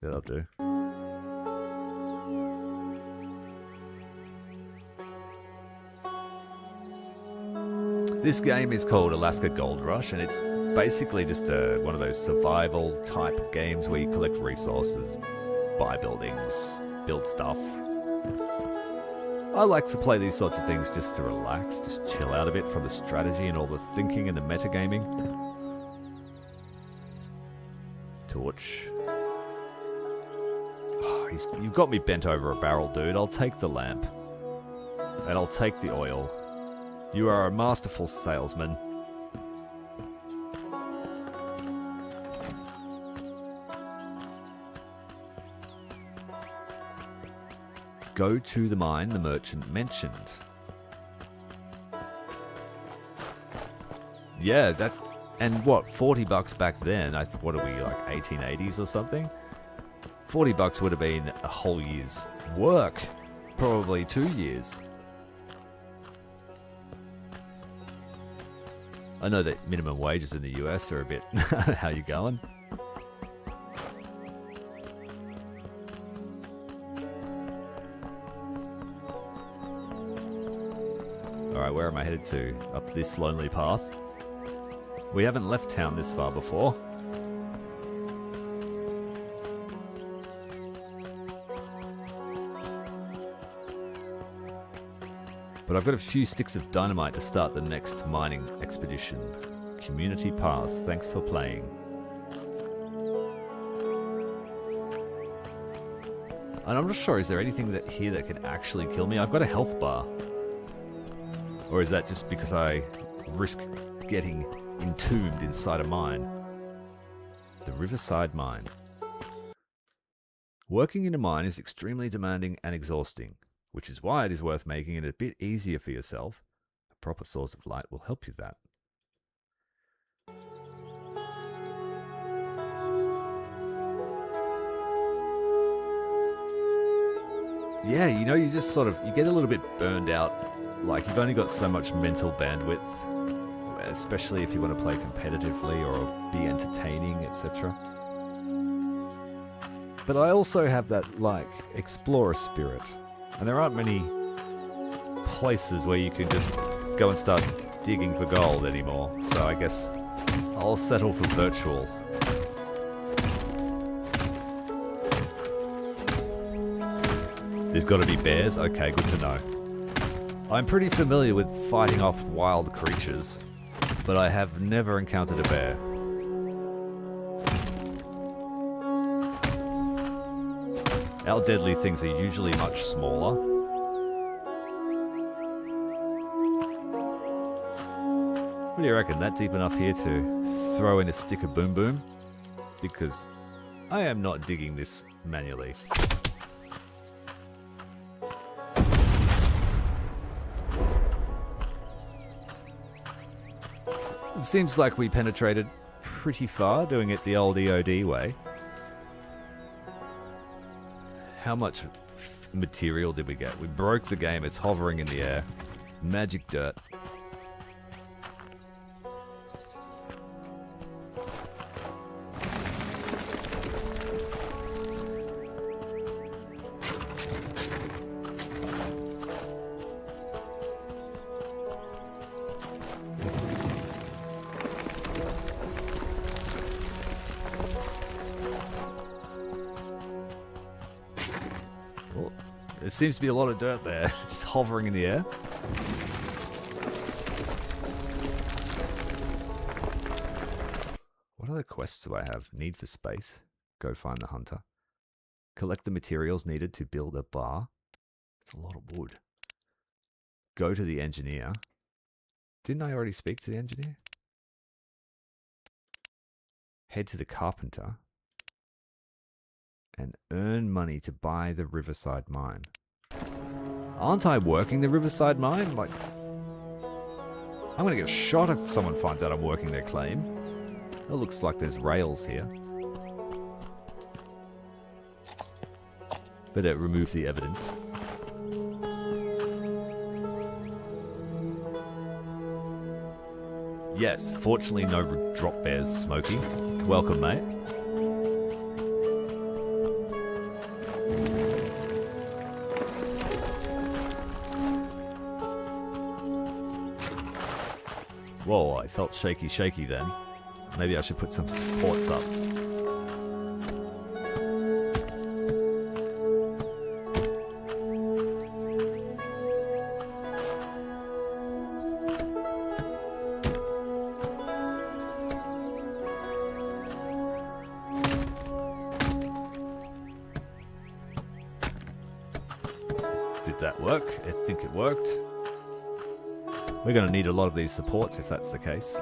A: That'll do. This game is called Alaska Gold Rush, and it's basically just one of those survival type games where you collect resources, buy buildings, build stuff. I like to play these sorts of things just to relax, just chill out a bit from the strategy and all the thinking and the metagaming. Torch. Oh, you've got me bent over a barrel, dude. I'll take the lamp. And I'll take the oil. You are a masterful salesman. Go to the mine the merchant mentioned. Yeah, And what, 40 bucks back then? What are we, like 1880s or something? 40 bucks would have been a whole year's work. Probably 2 years. I know that minimum wages in the US are a bit... How you going? Alright, where am I headed to? Up this lonely path? We haven't left town this far before. But I've got a few sticks of dynamite to start the next mining expedition. Community path, thanks for playing. And I'm not sure, is there anything that here that can actually kill me? I've got a health bar. Or is that just because I risk getting entombed inside a mine? The Riverside Mine. Working in a mine is extremely demanding and exhausting, which is why it is worth making it a bit easier for yourself. A proper source of light will help you that. Yeah, you know, you just sort of, you get a little bit burned out. Like, you've only got so much mental bandwidth, especially if you want to play competitively or be entertaining, etc. But I also have that, like, explorer spirit. And there aren't many places where you can just go and start digging for gold anymore. So I guess I'll settle for virtual. There's got to be bears? Okay, good to know. I'm pretty familiar with fighting off wild creatures, but I have never encountered a bear. Our deadly things are usually much smaller. What do you reckon? That deep enough here to throw in a stick of boom boom? Because I am not digging this manually. It seems like we penetrated pretty far doing it the old EOD way. How much material did we get? We broke the game. It's hovering in the air. Magic dirt. There seems to be a lot of dirt there, just hovering in the air. What other quests do I have? Need for space. Go find the hunter. Collect the materials needed to build a bar. It's a lot of wood. Go to the engineer. Didn't I already speak to the engineer? Head to the carpenter. And earn money to buy the Riverside Mine. Aren't I working the Riverside Mine? Like, I'm gonna get shot if someone finds out I'm working their claim. It looks like there's rails here. Better remove the evidence. Yes, fortunately no drop bears, Smokey. Welcome, mate. Whoa, I felt shaky then. Maybe I should put some supports up. Did that work? I think it worked. We're going to need a lot of these supports if that's the case.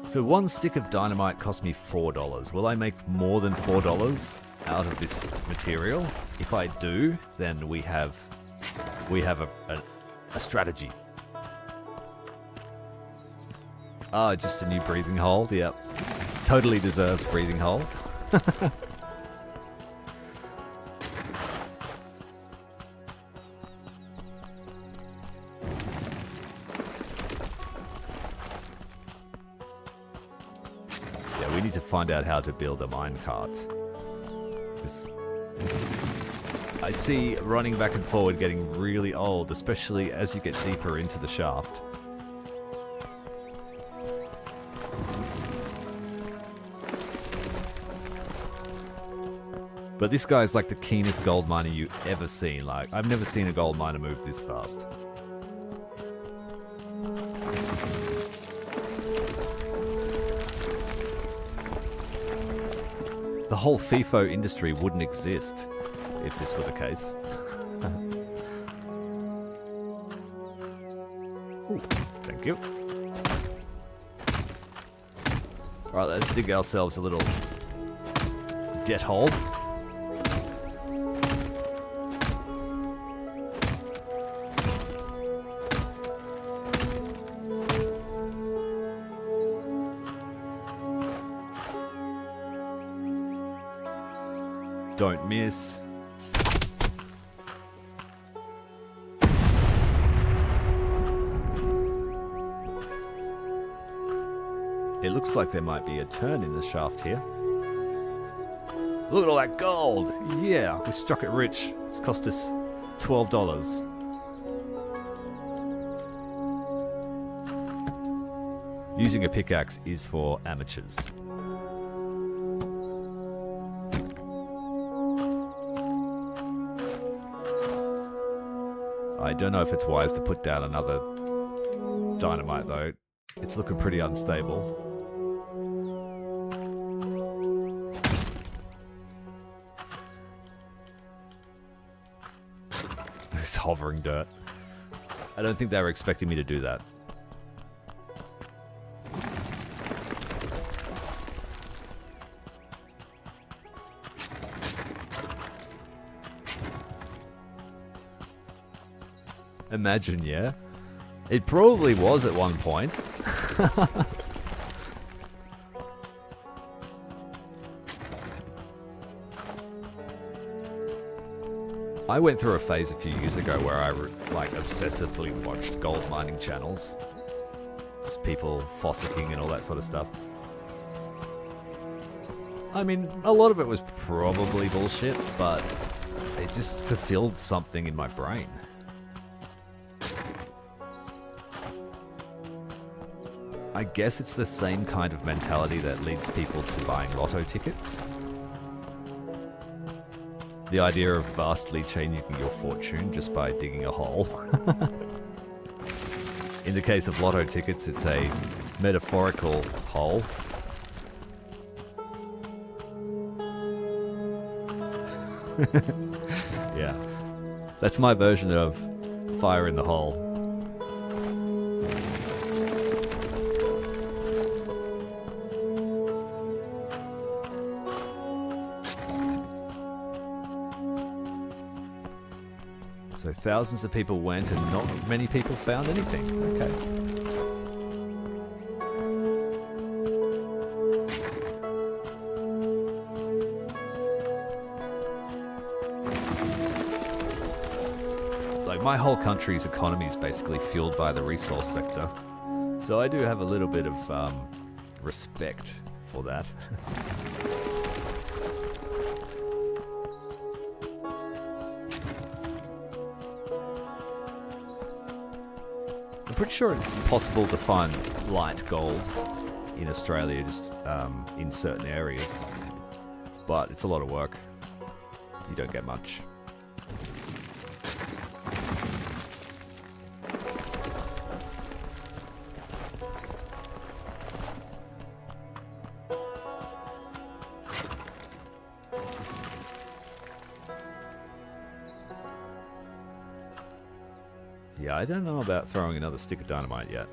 A: So one stick of dynamite cost me $4. Will I make more than $4 out of this material? If I do, then we have a strategy. Oh, just a new breathing hole. Yep. Totally deserved breathing hole. Yeah, we need to find out how to build a minecart. I see running back and forward getting really old, especially as you get deeper into the shaft. But this guy's like the keenest gold miner you ever seen. Like, I've never seen a gold miner move this fast. The whole FIFO industry wouldn't exist if this were the case. Ooh, thank you. Alright, let's dig ourselves a little jet hole. Don't miss. It looks like there might be a turn in the shaft here. Look at all that gold! Yeah, we struck it rich. It's cost us $12. Using a pickaxe is for amateurs. I don't know if it's wise to put down another dynamite though. It's looking pretty unstable. This hovering dirt. I don't think they were expecting me to do that. Imagine, yeah? It probably was at one point. I went through a phase a few years ago where I like obsessively watched gold mining channels. Just people fossicking and all that sort of stuff. I mean, a lot of it was probably bullshit, but it just fulfilled something in my brain. I guess it's the same kind of mentality that leads people to buying lotto tickets. The idea of vastly changing your fortune just by digging a hole. In the case of lotto tickets, it's a metaphorical hole. Yeah, that's my version of fire in the hole. So thousands of people went and not many people found anything. Okay. Like, my whole country's economy is basically fueled by the resource sector. So I do have a little bit of respect for that. I'm pretty sure it's possible to find light gold in Australia, just in certain areas. But it's a lot of work. You don't get much. Yeah, I don't know about throwing another stick of dynamite yet.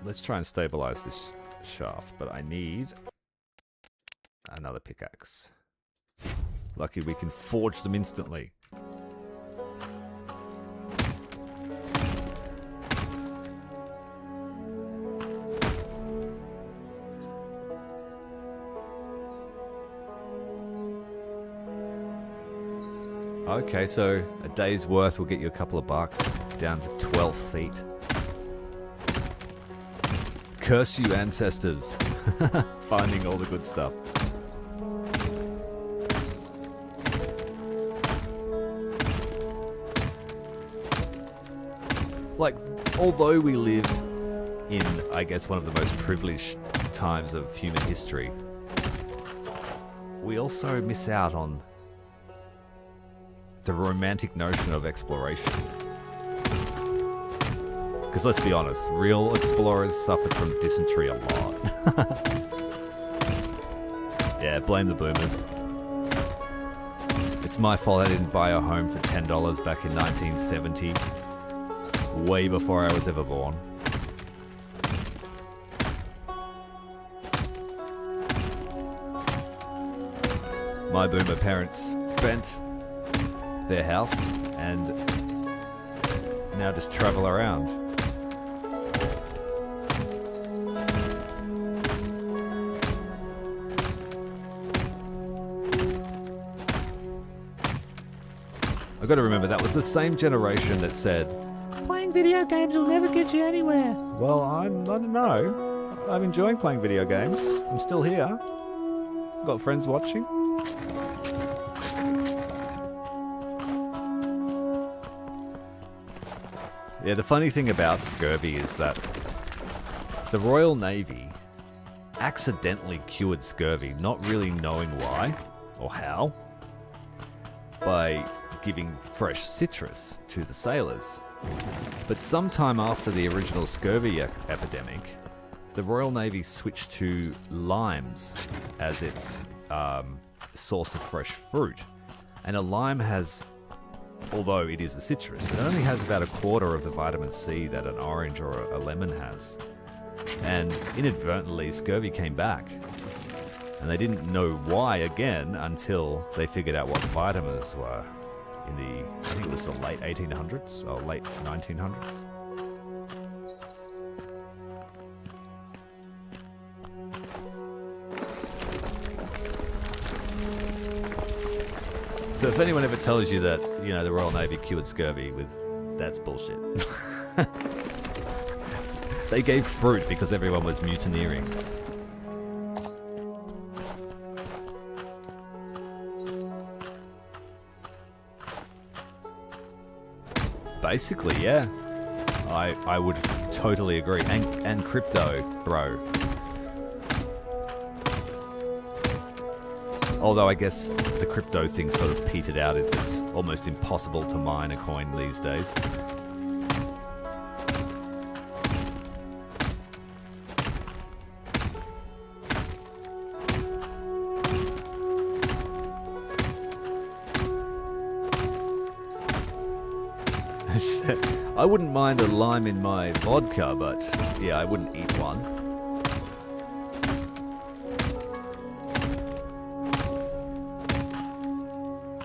A: Let's try and stabilize this shaft, but I need another pickaxe. Lucky we can forge them instantly. Okay, so a day's worth will get you a couple of bucks, down to 12 feet. Curse you, ancestors. Finding all the good stuff. Like, although we live in, I guess, one of the most privileged times of human history, we also miss out on the romantic notion of exploration. Because let's be honest, real explorers suffered from dysentery a lot. Yeah, blame the boomers. It's my fault I didn't buy a home for $10 back in 1970. Way before I was ever born. My boomer parents spent their house and now just travel around. I've got to remember that was the same generation that said, playing video games will never get you anywhere. Well, I don't know. I'm enjoying playing video games. I'm still here. Got friends watching. Yeah, the funny thing about scurvy is that the Royal Navy accidentally cured scurvy, not really knowing why or how, by giving fresh citrus to the sailors. But sometime after the original scurvy epidemic, the Royal Navy switched to limes as its source of fresh fruit. And a lime has, although it is a citrus, it only has about a quarter of the vitamin C that an orange or a lemon has. And inadvertently, scurvy came back. And they didn't know why again until they figured out what vitamins were in the, I think it was the late 1800s or late 1900s. So if anyone ever tells you that, you know, the Royal Navy cured scurvy with, that's bullshit. They gave fruit because everyone was mutineering. Basically, yeah. I would totally agree. And crypto, bro. Although I guess the crypto thing sort of petered out as it's almost impossible to mine a coin these days. I wouldn't mind a lime in my vodka, but yeah, I wouldn't eat one.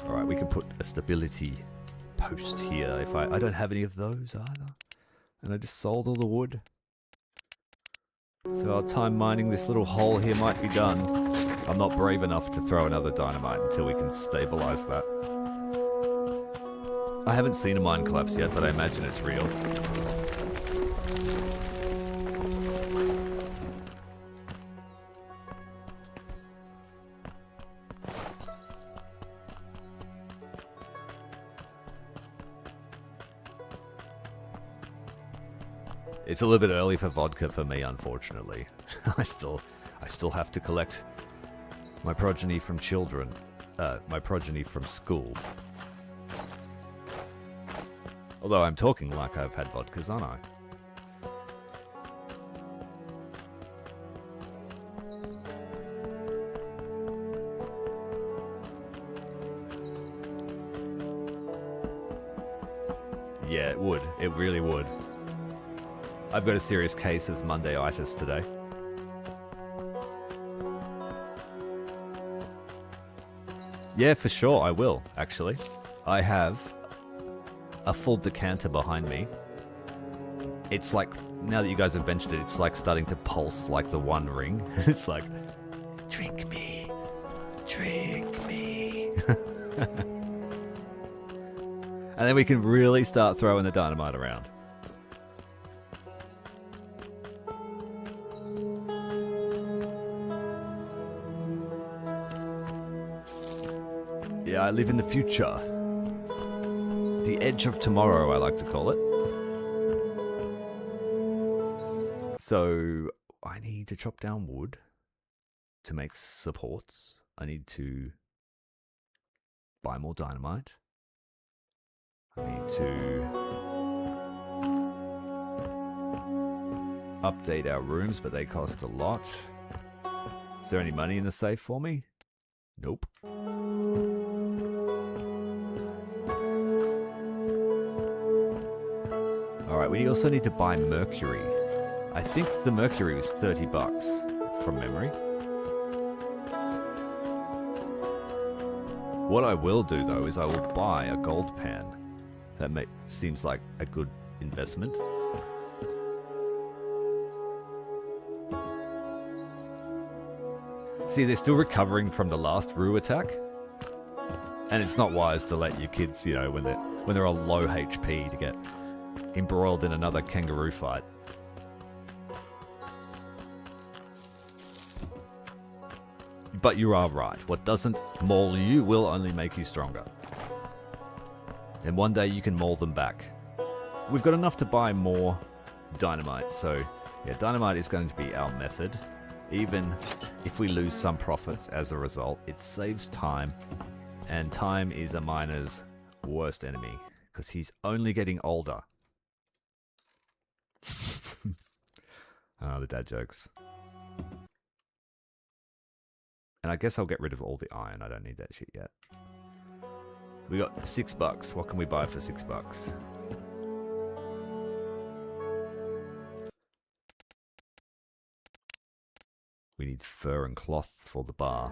A: Alright, we can put a stability post here if I don't have any of those either. And I just sold all the wood. So our time mining this little hole here might be done. I'm not brave enough to throw another dynamite until we can stabilize that. I haven't seen a mine collapse yet, but I imagine it's real. It's a little bit early for vodka for me, unfortunately. I still have to collect my progeny from children, my progeny from school. Although I'm talking like I've had vodkas, aren't I? Yeah, it would. It really would. I've got a serious case of Mondayitis today. Yeah, for sure, I will, actually. I have a full decanter behind me. It's like, now that you guys have benched it, it's like starting to pulse like the One Ring. It's like, drink me, drink me. And then we can really start throwing the dynamite around. Yeah, I live in the future. The edge of tomorrow, I like to call it. So, I need to chop down wood to make supports. I need to buy more dynamite. I need to update our rooms, but they cost a lot. Is there any money in the safe for me? Nope. Alright, we also need to buy mercury. I think the mercury was 30 bucks from memory. What I will do though is I will buy a gold pan. That seems like a good investment. See, they're still recovering from the last Rue attack. And it's not wise to let your kids, you know, when they're on low HP to get embroiled in another kangaroo fight. But you are right. What doesn't maul you will only make you stronger. And one day you can maul them back. We've got enough to buy more dynamite. So, yeah, dynamite is going to be our method. Even if we lose some profits as a result, it saves time. And time is a miner's worst enemy. Because he's only getting older. The dad jokes. And I guess I'll get rid of all the iron. I don't need that shit yet. We got $6. What can we buy for $6? We need fur and cloth for the bar.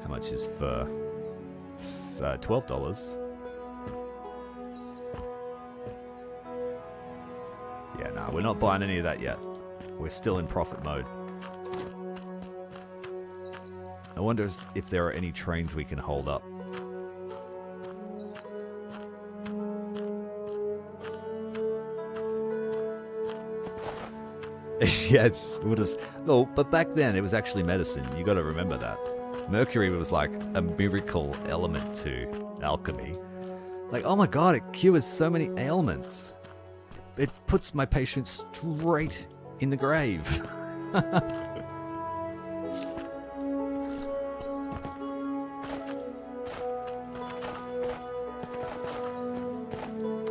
A: How much is fur? It's, $12. Yeah, no, we're not buying any of that yet. We're still in profit mode. I wonder if there are any trains we can hold up. Yes, we'll just... Oh, but back then it was actually medicine. You got to remember that. Mercury was like a miracle element to alchemy. Like, oh my god, it cures so many ailments. It puts my patient straight in the grave.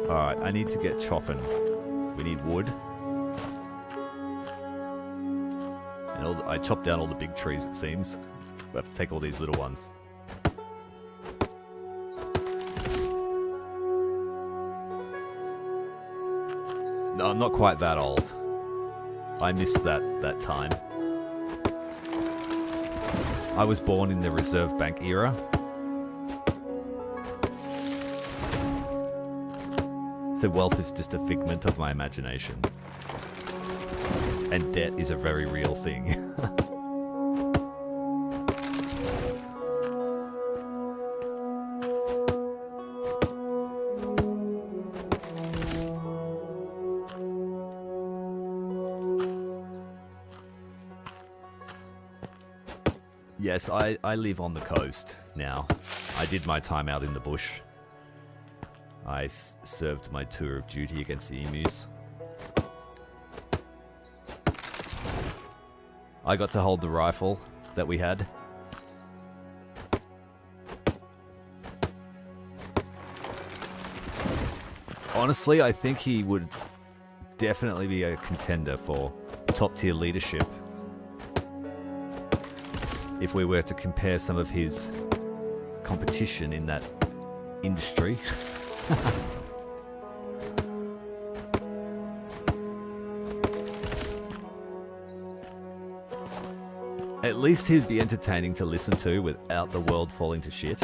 A: Alright, I need to get chopping. We need wood. And I chopped down all the big trees, it seems. We have to take all these little ones. No, I'm not quite that old. I missed that time. I was born in the Reserve Bank era. So wealth is just a figment of my imagination. And debt is a very real thing. Yes, I live on the coast now. I did my time out in the bush. I served my tour of duty against the emus. I got to hold the rifle that we had. Honestly, I think he would definitely be a contender for top tier leadership. If we were to compare some of his competition in that industry. At least he'd be entertaining to listen to without the world falling to shit.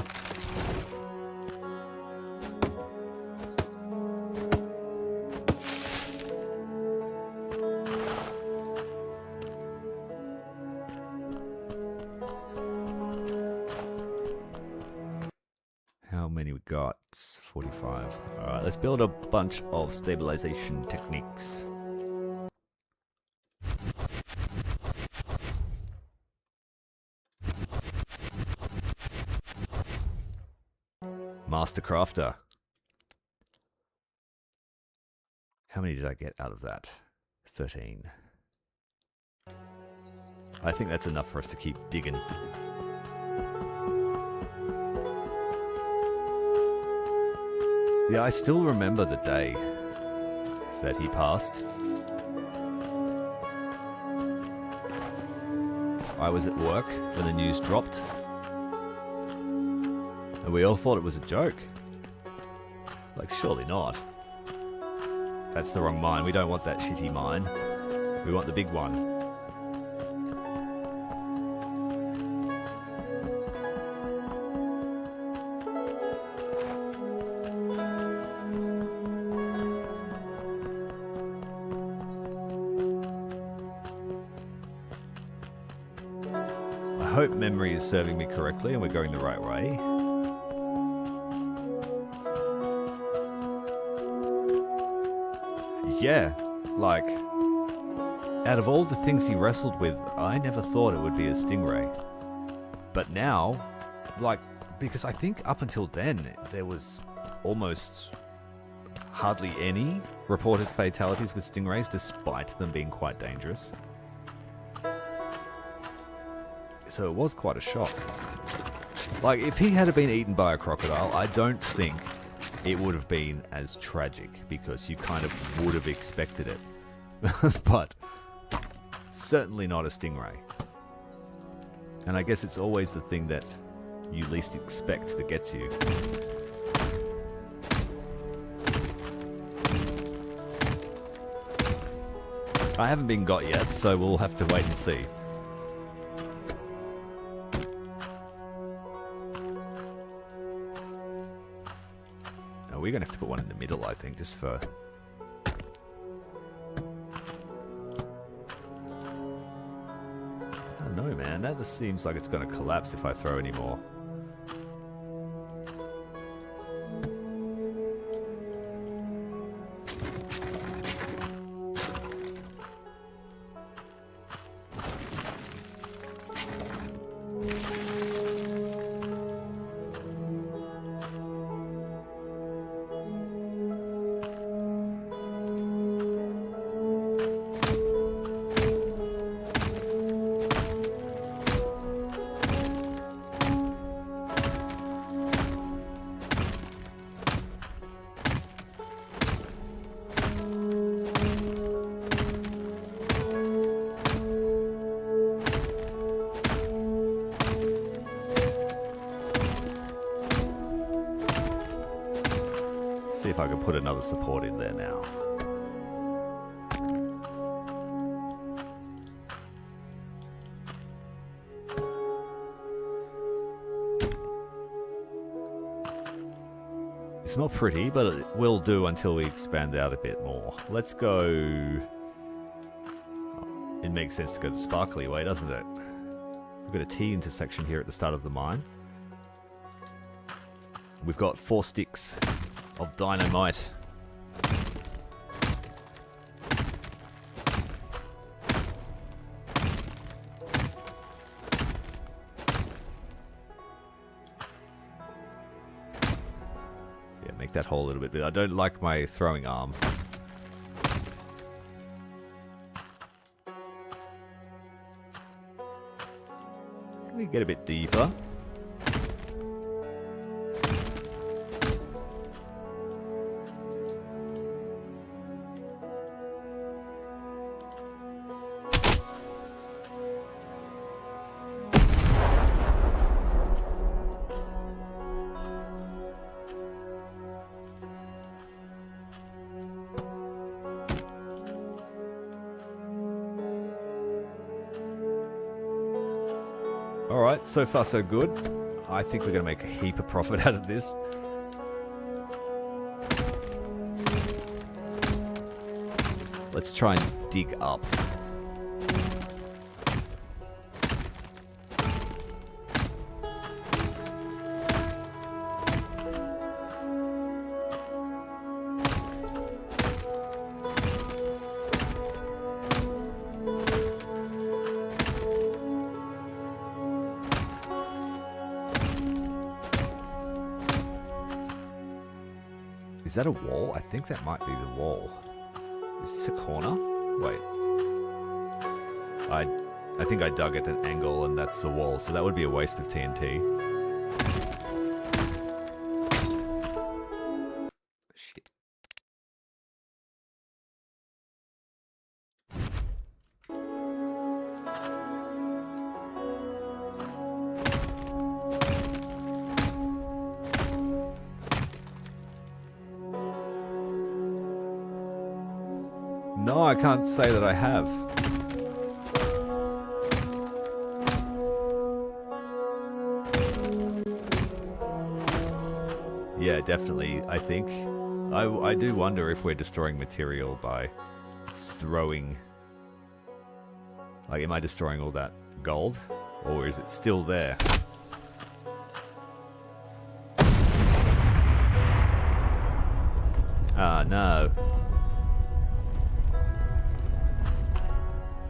A: How many we got? 45. Alright, let's build a bunch of stabilization techniques. Master Crafter. How many did I get out of that? 13. I think that's enough for us to keep digging. Yeah, I still remember the day that he passed. I was at work when the news dropped. And we all thought it was a joke. Like, surely not. That's the wrong mine. We don't want that shitty mine. We want the big one. I hope memory is serving me correctly and we're going the right way. Yeah, like, out of all the things he wrestled with, I never thought it would be a stingray. But now, like, because I think up until then, there was almost hardly any reported fatalities with stingrays, despite them being quite dangerous. So it was quite a shock. Like, if he had been eaten by a crocodile, I don't think it would have been as tragic, because you kind of would have expected it. But certainly not a stingray. And I guess it's always the thing that you least expect that gets you. I haven't been got yet, so we'll have to wait and see. We're going to have to put one in the middle, I think, just for... I don't know, man. That just seems like it's going to collapse if I throw any more. See if I can put another support in there now. It's not pretty, but it will do until we expand out a bit more. Let's go... It makes sense to go the sparkly way, doesn't it? We've got a T intersection here at the start of the mine. We've got 4 sticks of dynamite. Yeah, make that hole a little bit bigger. I don't like my throwing arm. Can we get a bit deeper? Alright, so far so good. I think we're going to make a heap of profit out of this. Let's try and dig up. Is that a wall? I think that might be the wall. Is this a corner? Wait. I think I dug at an angle and that's the wall, so that would be a waste of TNT. Shit. No, I can't say that I have. Yeah, definitely, I think. I do wonder if we're destroying material by throwing... Like, am I destroying all that gold? Or is it still there? Ah, no.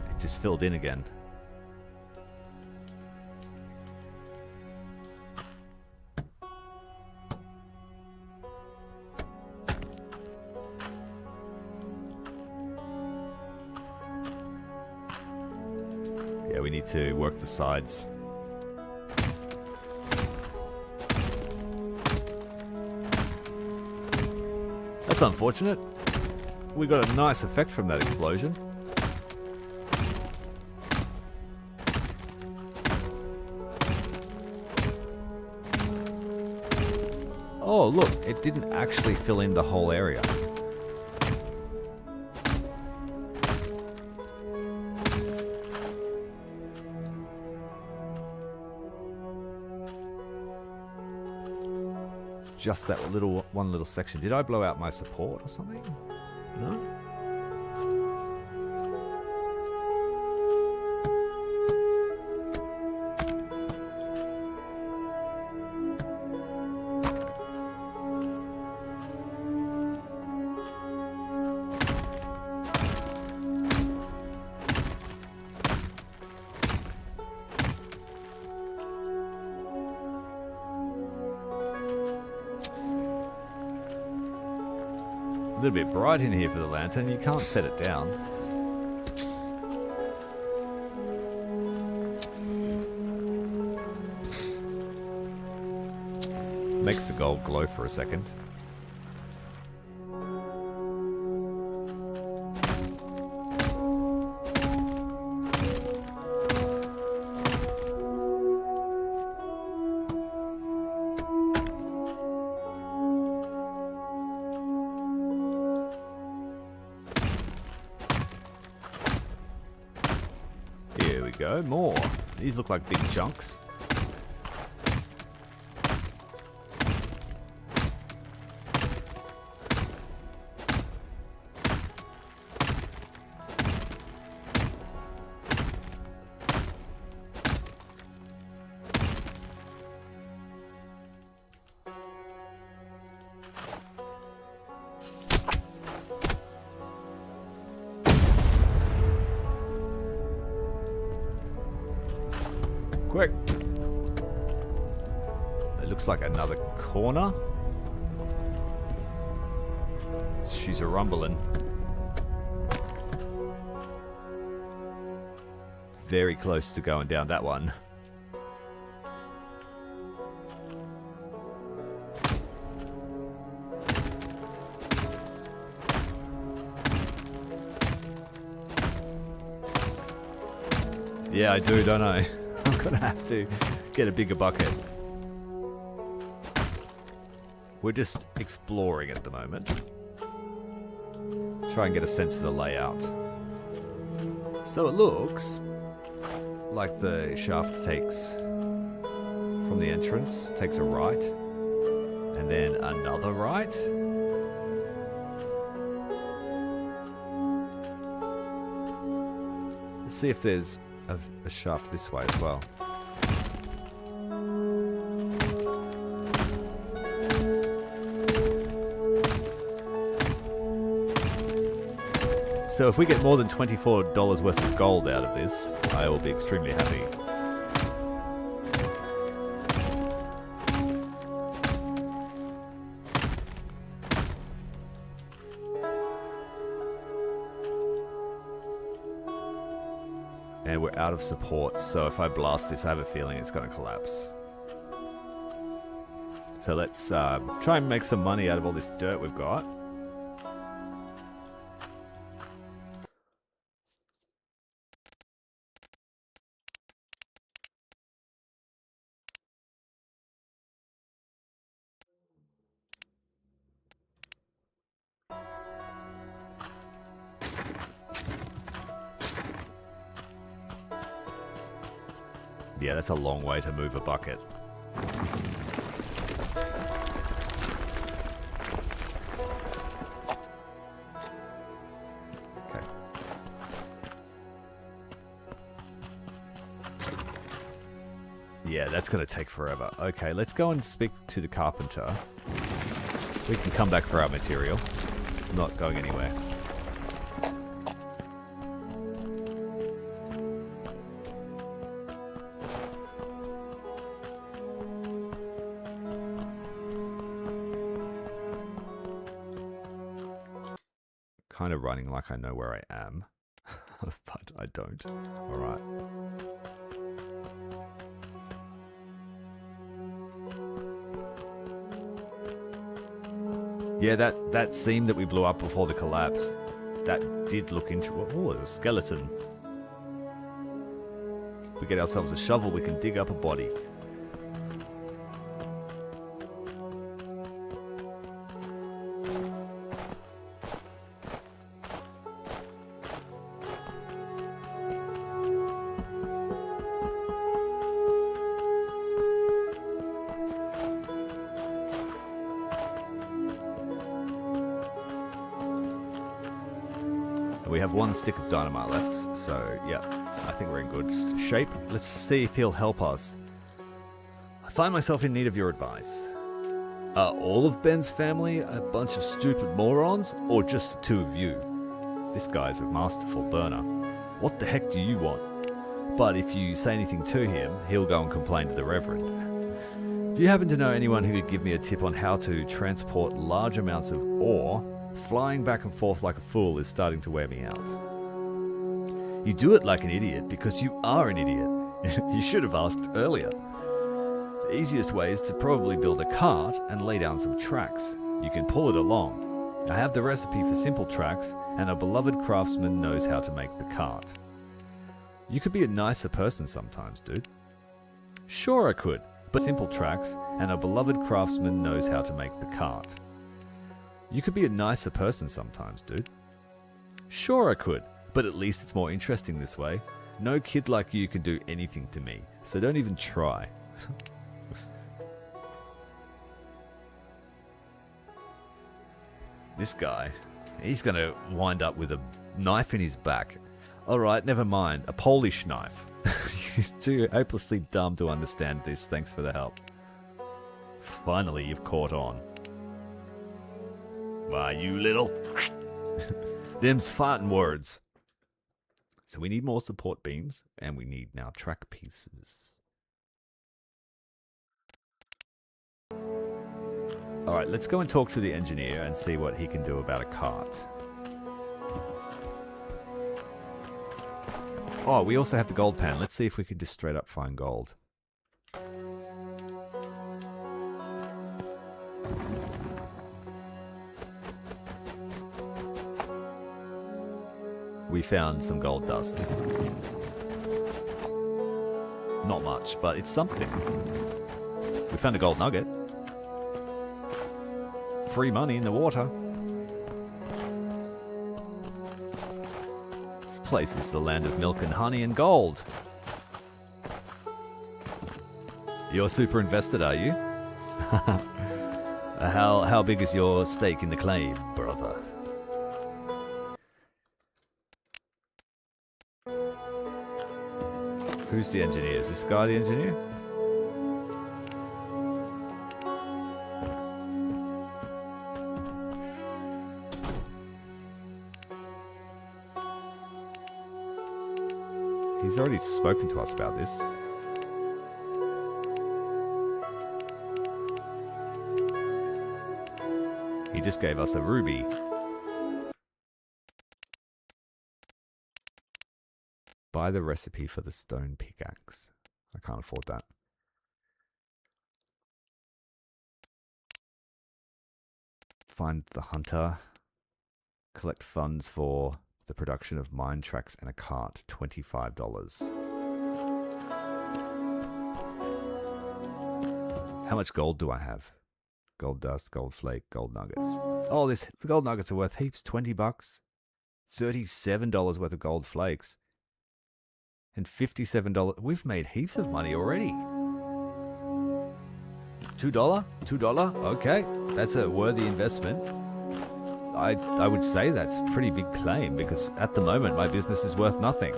A: It just filled in again. Yeah, we need to work the sides. That's unfortunate. We got a nice effect from that explosion. Oh, look, it didn't actually fill in the whole area. It's just that one little section. Did I blow out my support or something? No? A little bit bright in here for the lantern. You can't set it down. Makes the gold glow for a second. Here we go, more. These look like big chunks. Quick! It looks like another corner. She's a rumbling. Very close to going down that one. Yeah, I do, don't I? I'm gonna have to get a bigger bucket. We're just exploring at the moment. Try and get a sense for the layout. So it looks like the shaft takes from the entrance, takes a right, and then another right. Let's see if there's a shaft this way as well. So if we get more than $24 worth of gold out of this, I will be extremely happy. And we're out of support, so if I blast this, I have a feeling it's going to collapse. So let's try and make some money out of all this dirt we've got. Yeah, that's a long way to move a bucket. Okay. Yeah, that's going to take forever. Okay, let's go and speak to the carpenter. We can come back for our material. It's not going anywhere. Kind of running like I know where I am, but I don't. All right. Yeah, that seam that we blew up before the collapse, that did look into... Oh, there's a skeleton. If we get ourselves a shovel, we can dig up a body. We have one stick of dynamite left, so yeah, I think we're in good shape. Let's see if he'll help us. I find myself in need of your advice. Are all of Ben's family a bunch of stupid morons, or just the two of you? This guy's a masterful burner. What the heck do you want? But if you say anything to him, he'll go and complain to the Reverend. Do you happen to know anyone who could give me a tip on how to transport large amounts of ore? Flying back and forth like a fool is starting to wear me out. You do it like an idiot because you are an idiot. You should have asked earlier. The easiest way is to probably build a cart and lay down some tracks. You can pull it along. I have the recipe for simple tracks, and a beloved craftsman knows how to make the cart. You could be a nicer person sometimes, dude. Sure I could, but simple tracks, and a beloved craftsman knows how to make the cart. You could be a nicer person sometimes, dude. Sure I could, but at least it's more interesting this way. No kid like you can do anything to me, so don't even try. This guy, he's gonna wind up with a knife in his back. Alright, never mind, a Polish knife. He's too hopelessly dumb to understand this, thanks for the help. Finally, you've caught on. Why, you little... Them's fighting words. So we need more support beams, and we need now track pieces. Alright, let's go and talk to the engineer and see what he can do about a cart. Oh, we also have the gold pan. Let's see if we can just straight up find gold. We found some gold dust. Not much, but it's something. We found a gold nugget. Free money in the water. This place is the land of milk and honey and gold. You're super invested, are you? How big is your stake in the claim, brother? Who's the engineer? Is this guy the engineer? He's already spoken to us about this. He just gave us a ruby. Buy the recipe for the stone pickaxe. I can't afford that. Find the hunter. Collect funds for the production of mine tracks and a cart. $25. How much gold do I have? Gold dust, gold flake, gold nuggets. Oh, the gold nuggets are worth heaps. $20. $37 worth of gold flakes. And $57. We've made heaps of money already. $2? $2? Okay. That's a worthy investment. I would say that's a pretty big claim because at the moment my business is worth nothing.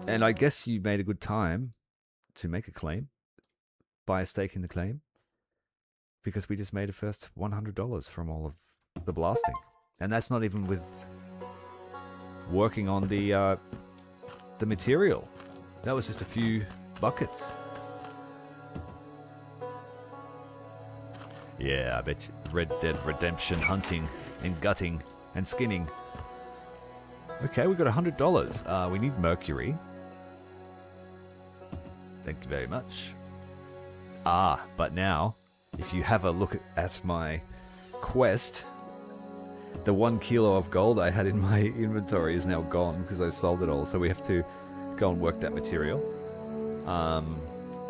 A: And I guess you made a good time to make a claim, buy a stake in the claim, because we just made a first $100 from all of the blasting. And that's not even with working on the material. That was just a few buckets. Yeah, I bet you Red Dead Redemption hunting and gutting and skinning. Okay, we got $100. We need mercury. Thank you very much. Ah, but now, if you have a look at my quest, the 1 kilo of gold I had in my inventory is now gone because I sold it all. So we have to go and work that material.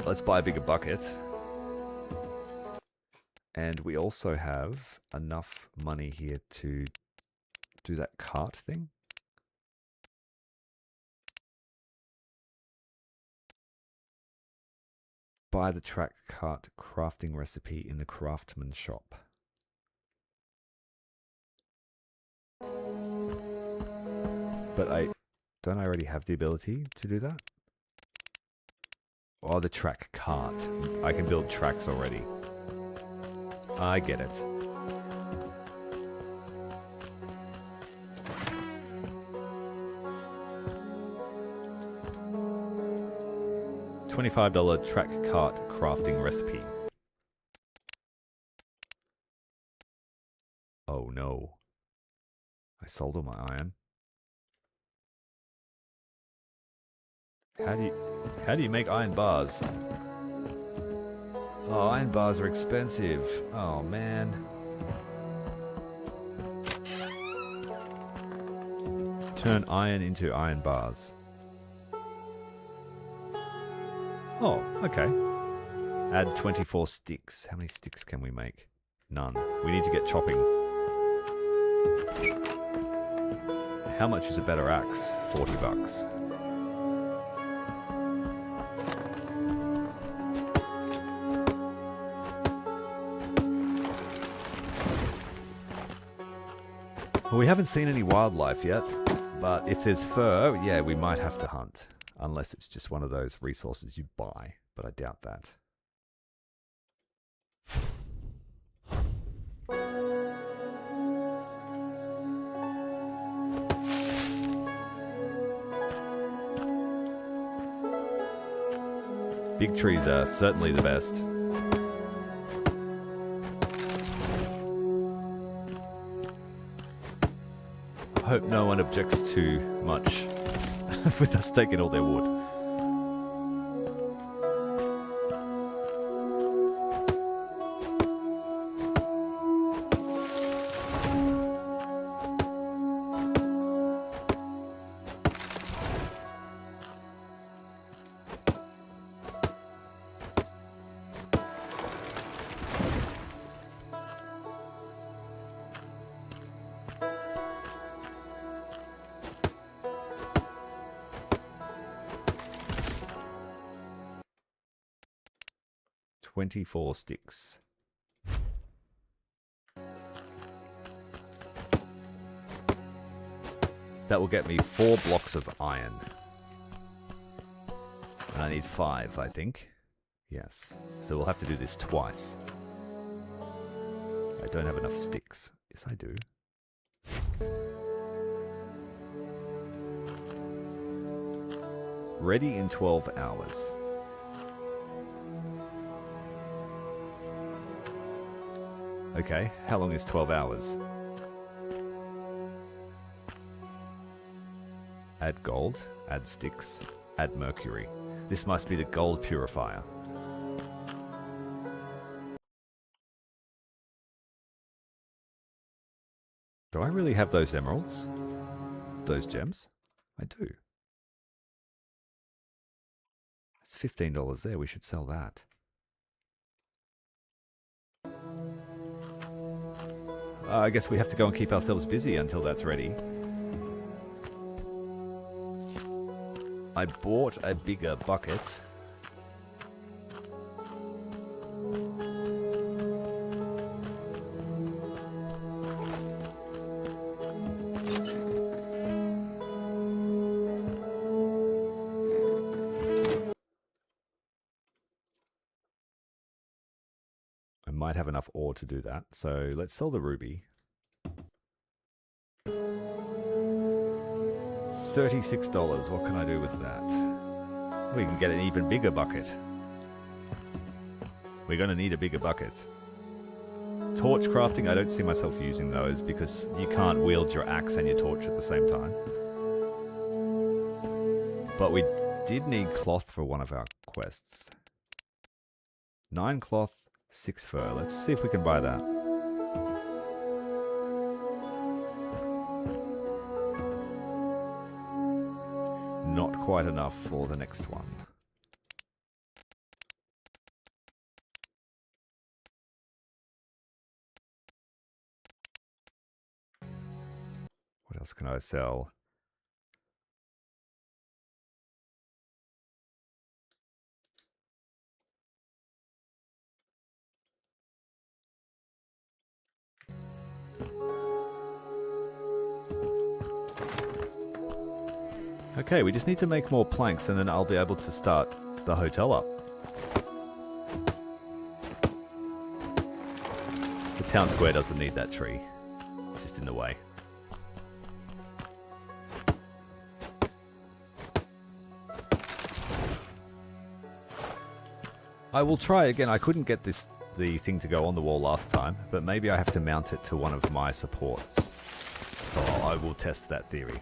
A: Let's buy a bigger bucket. And we also have enough money here to do that cart thing. Buy the track cart crafting recipe in the craftsman shop. But don't I already have the ability to do that? Oh, the track cart. I can build tracks already. I get it. $25 track cart crafting recipe. Oh no. I sold all my iron. How do you make iron bars? Oh, iron bars are expensive. Oh man. Turn iron into iron bars. Oh, okay. Add 24 sticks. How many sticks can we make? None. We need to get chopping. How much is a better axe? $40. Well, we haven't seen any wildlife yet, but if there's fur, yeah, we might have to hunt. Unless it's just one of those resources you buy, but I doubt that. Big trees are certainly the best. I hope no one objects too much with us taking all their wood. 24 sticks. That will get me 4 blocks of iron. And I need 5, I think. Yes. So we'll have to do this twice. I don't have enough sticks. Yes, I do. Ready in 12 hours. Okay, how long is 12 hours? Add gold, add sticks, add mercury. This must be the gold purifier. Do I really have those emeralds? Those gems? I do. That's $15 there. We should sell that. I guess we have to go and keep ourselves busy until that's ready. I bought a bigger bucket. I might have enough ore to do that, so let's sell the ruby. $36. What can I do with that? We can get an even bigger bucket. We're going to need a bigger bucket. Torch crafting, I don't see myself using those because you can't wield your axe and your torch at the same time. But we did need cloth for one of our quests. 9 cloth, 6 fur. Let's see if we can buy that. Not quite enough for the next one. What else can I sell? Okay, we just need to make more planks and then I'll be able to start the hotel up. The town square doesn't need that tree. It's just in the way. I will try again. I couldn't get the thing to go on the wall last time, but maybe I have to mount it to one of my supports. So I will test that theory.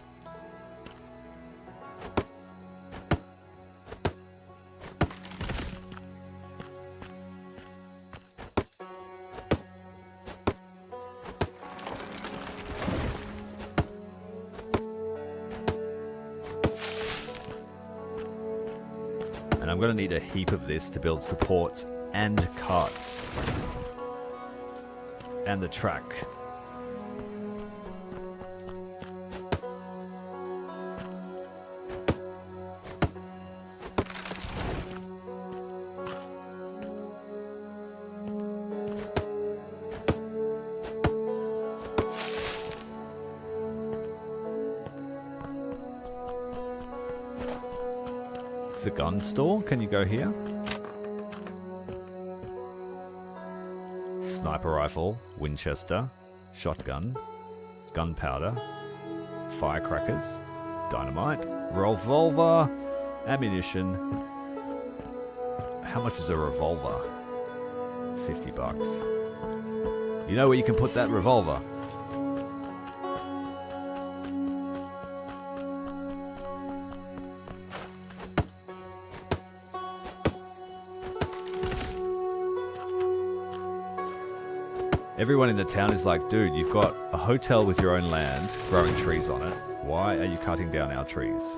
A: I'm going to need a heap of this to build supports and carts. And the track. The gun store. Can you go here? Sniper rifle, Winchester, shotgun, gunpowder, firecrackers, dynamite, revolver, ammunition. How much is a revolver? $50. You know where you can put that revolver? Everyone in the town is like, dude, you've got a hotel with your own land, growing trees on it. Why are you cutting down our trees?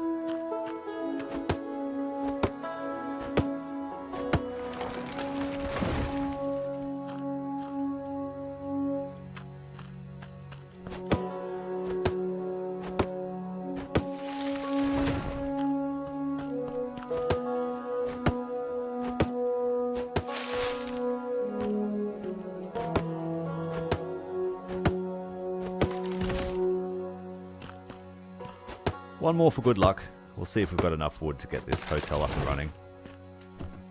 A: One more for good luck. We'll see if we've got enough wood to get this hotel up and running.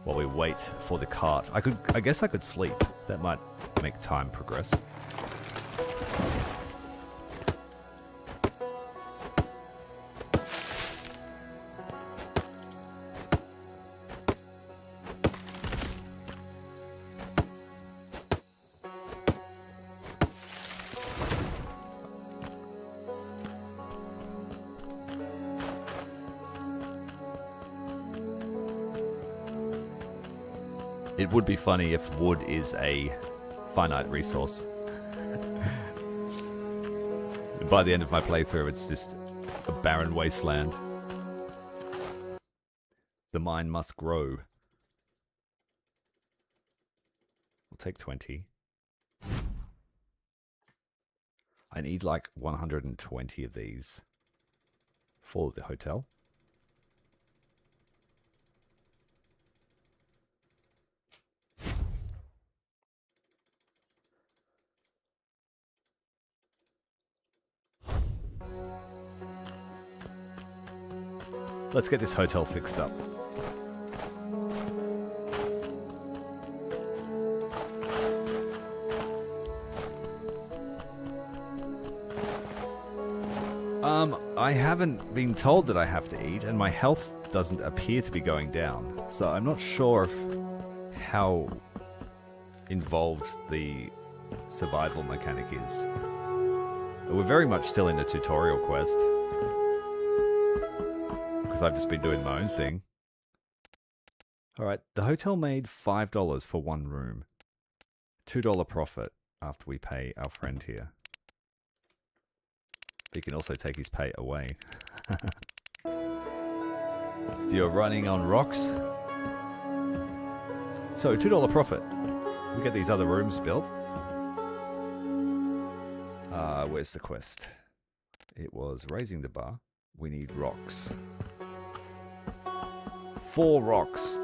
A: While we wait for the cart. I guess I could sleep. That might make time progress. It would be funny if wood is a finite resource. By the end of my playthrough, it's just a barren wasteland. The mine must grow. We'll take 20. I need like 120 of these for the hotel. Let's get this hotel fixed up. I haven't been told that I have to eat, and my health doesn't appear to be going down. So I'm not sure how involved the survival mechanic is. We're very much still in the tutorial quest. Because I've just been doing my own thing. Alright, the hotel made $5 for one room. $2 profit after we pay our friend here. But he can also take his pay away. If you're running on rocks. So, $2 profit. We get these other rooms built. Where's the quest? It was raising the bar. We need rocks. 4 rocks.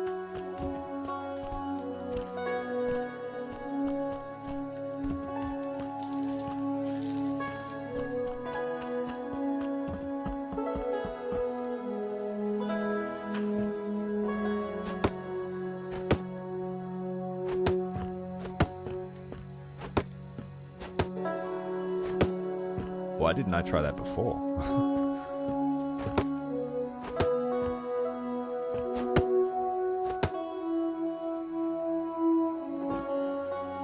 A: Why didn't I try that before?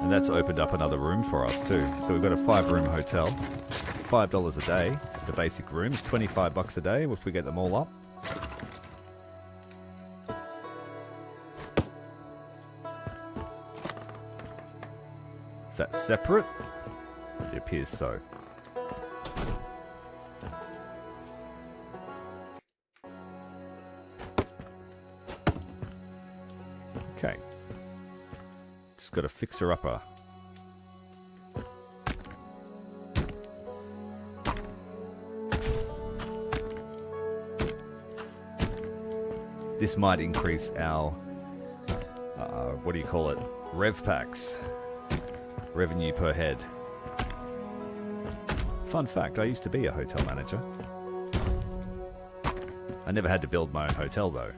A: And that's opened up another room for us too. So we've got a 5-room hotel. $5 a day. The basic rooms, $25 a day if we get them all up. Is that separate? It appears so. Okay. Just got a fixer-upper. This might increase our, what do you call it? Rev packs. Revenue per head. Fun fact, I used to be a hotel manager. I never had to build my own hotel though.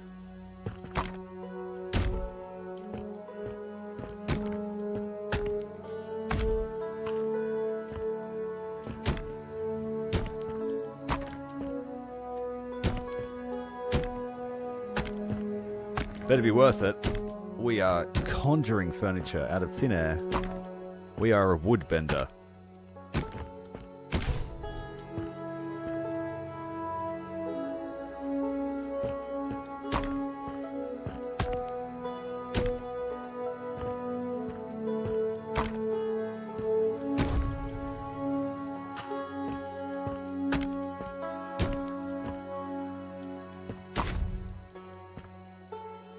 A: Better be worth it. We are conjuring furniture out of thin air. We are a woodbender.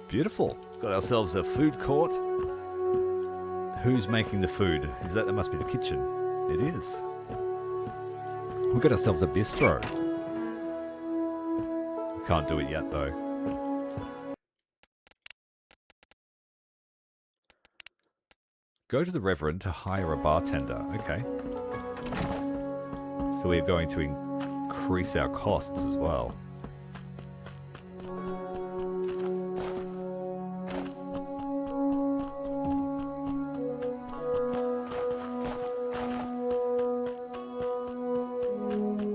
A: Beautiful. Got ourselves a food court. Who's making the food? That must be the kitchen. It is. We got ourselves a bistro. We can't do it yet though. Go to the Reverend to hire a bartender. Okay. So we're going to increase our costs as well.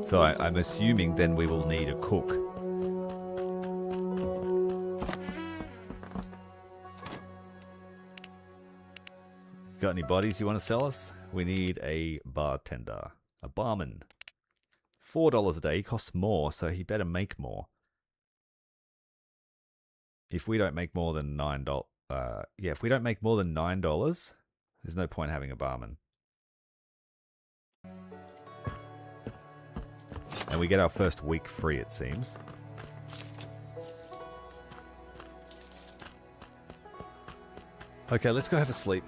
A: So I'm assuming then we will need a cook. Got any bodies you want to sell us? We need a bartender. A barman. $4 a day. He costs more, so he better make more. If we don't make more than $9... yeah, if we don't make more than $9, there's no point having a barman. And we get our first week free, it seems. Okay, let's go have a sleep.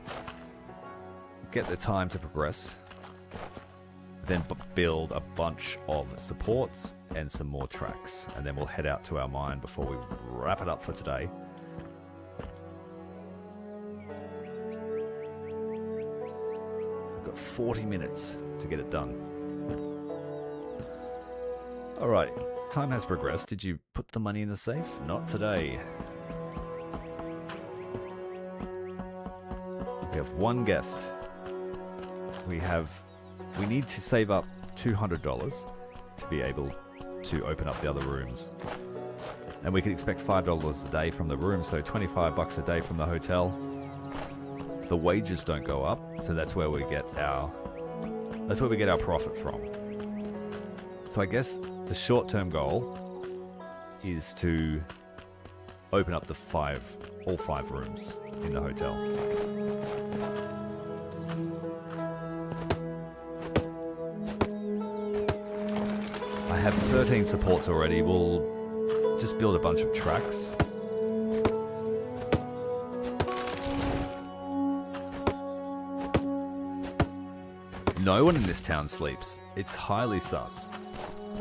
A: Get the time to progress. Then build a bunch of supports and some more tracks. And then we'll head out to our mine before we wrap it up for today. We've got 40 minutes to get it done. Alright, time has progressed. Did you put the money in the safe? Not today. We have one guest. We need to save up $200 to be able to open up the other rooms. And we can expect $5 a day from the room, so $25 a day from the hotel. The wages don't go up, so that's where we get our profit from. So I guess the short-term goal is to open up all five rooms in the hotel. I have 13 supports already. We'll just build a bunch of tracks. No one in this town sleeps. It's highly sus.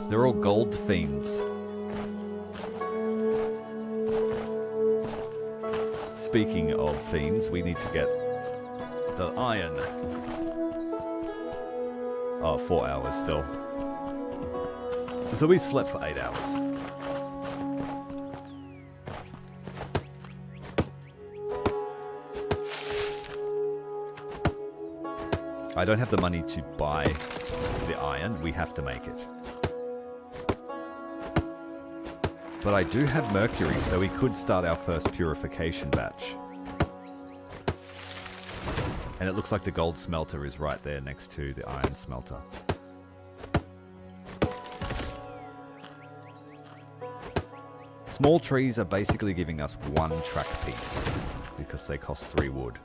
A: They're all gold fiends. Speaking of fiends, we need to get the iron. Oh, 4 hours still. So we slept for 8 hours. I don't have the money to buy the iron. We have to make it. But I do have mercury, so we could start our first purification batch. And it looks like the gold smelter is right there next to the iron smelter. Small trees are basically giving us 1 track piece because they cost 3 wood.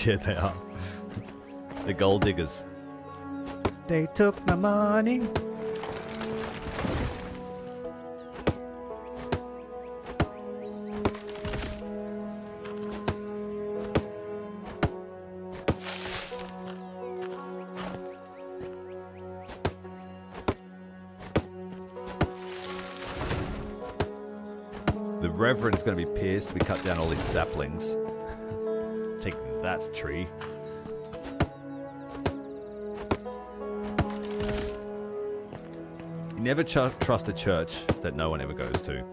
A: Yeah, they are. The gold diggers. They took my money. The Reverend's going to be pissed. We cut down all these saplings. Take that tree. You never trust a church that no one ever goes to.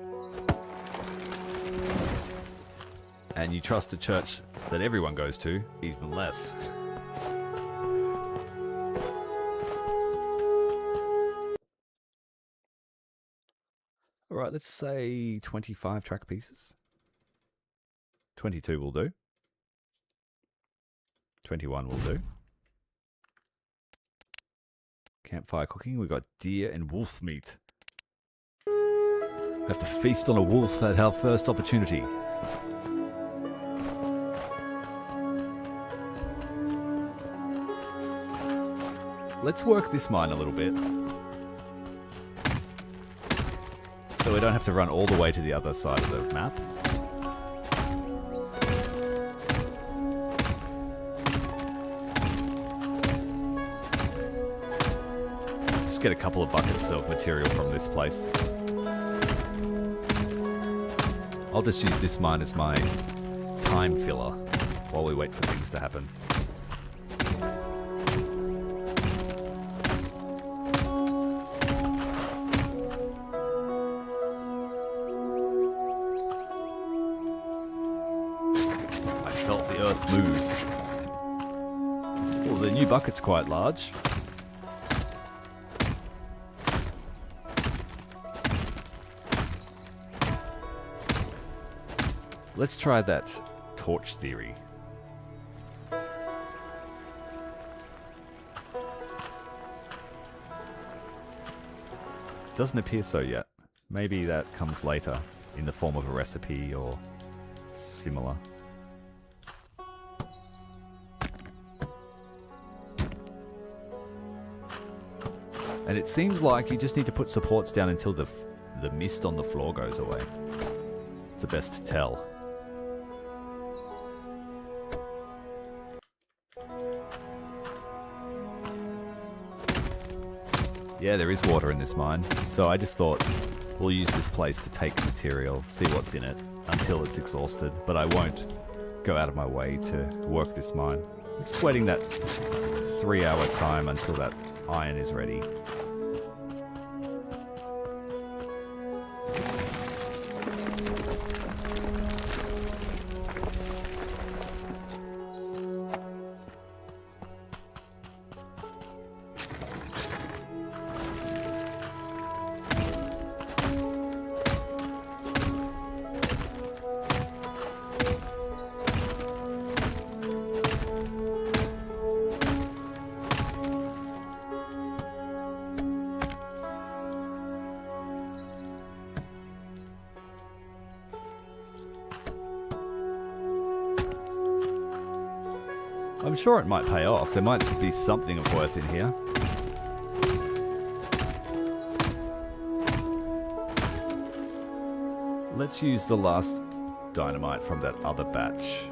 A: And you trust a church that everyone goes to even less. Alright, let's say 25 track pieces. 22 will do. 21 will do. Campfire cooking. We've got deer and wolf meat. We have to feast on a wolf at our first opportunity. Let's work this mine a little bit. So we don't have to run all the way to the other side of the map. get a couple of buckets of material from this place. I'll just use this mine as my time filler while we wait for things to happen. I felt the earth move. Oh, the new bucket's quite large. Let's try that torch theory. Doesn't appear so yet. Maybe that comes later in the form of a recipe or similar. And it seems like you just need to put supports down until the mist on the floor goes away. It's the best to tell. Yeah, there is water in this mine, so I just thought we'll use this place to take material, see what's in it, until it's exhausted, but I won't go out of my way to work this mine. I'm just waiting that 3-hour time until that iron is ready. I'm sure it might pay off. There might be something of worth in here. Let's use the last dynamite from that other batch.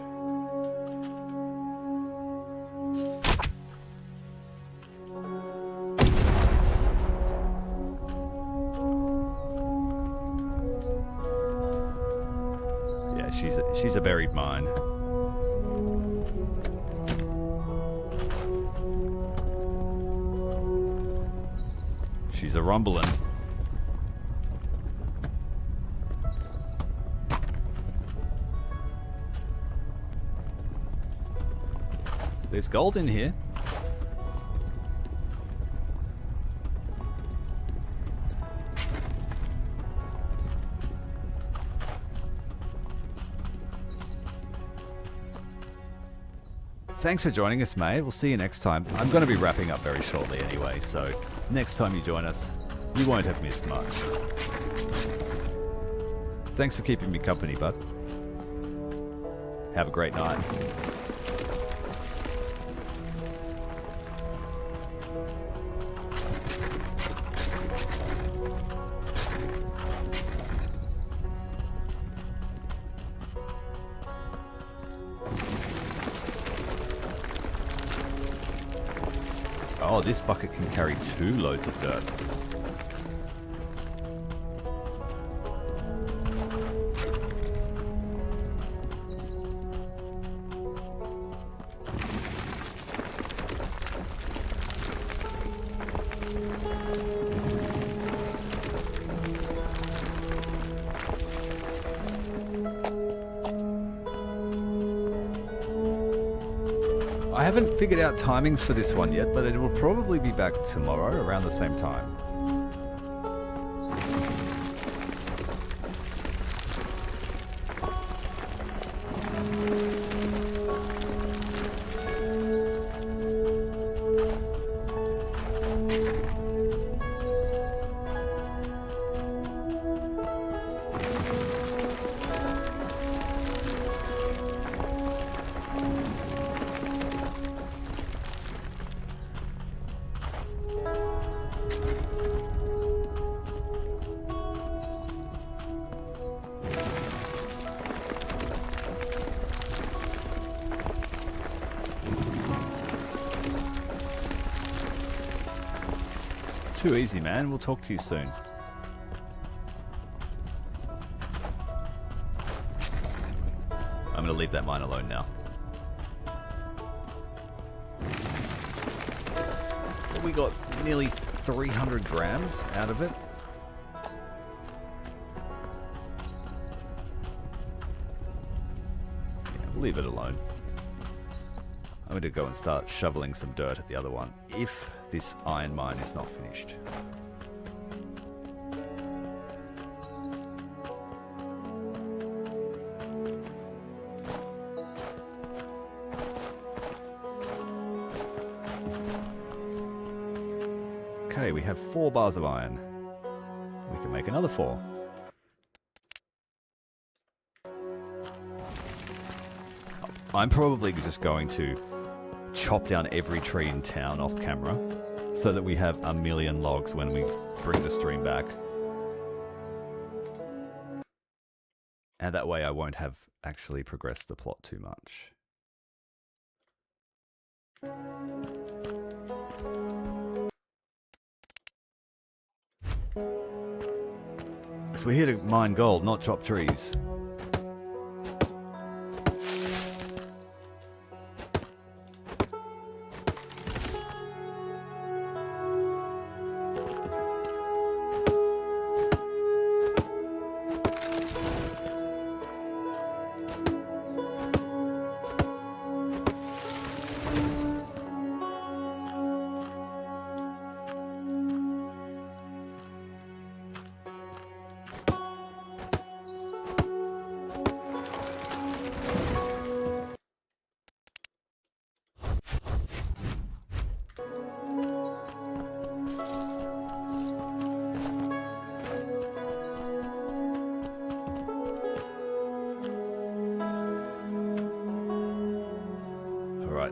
A: Yeah, she's a buried mine. She's a rumbling. There's gold in here. Thanks for joining us, mate. We'll see you next time. I'm going to be wrapping up very shortly anyway, so next time you join us, you won't have missed much. Thanks for keeping me company, bud. Have a great night. Oh, this bucket can carry 2 loads of dirt. I haven't figured out timings for this one yet, but it will probably be back tomorrow around the same time. Too easy, man. We'll talk to you soon. I'm gonna leave that mine alone now. We got nearly 300 grams out of it. Yeah, leave it alone. I'm going to go and start shoveling some dirt at the other one, if this iron mine is not finished. Okay, we have 4 bars of iron. We can make another 4. I'm probably just going to chop down every tree in town off camera so that we have 1,000,000 logs when we bring the stream back. And that way I won't have actually progressed the plot too much. So we're here to mine gold, not chop trees.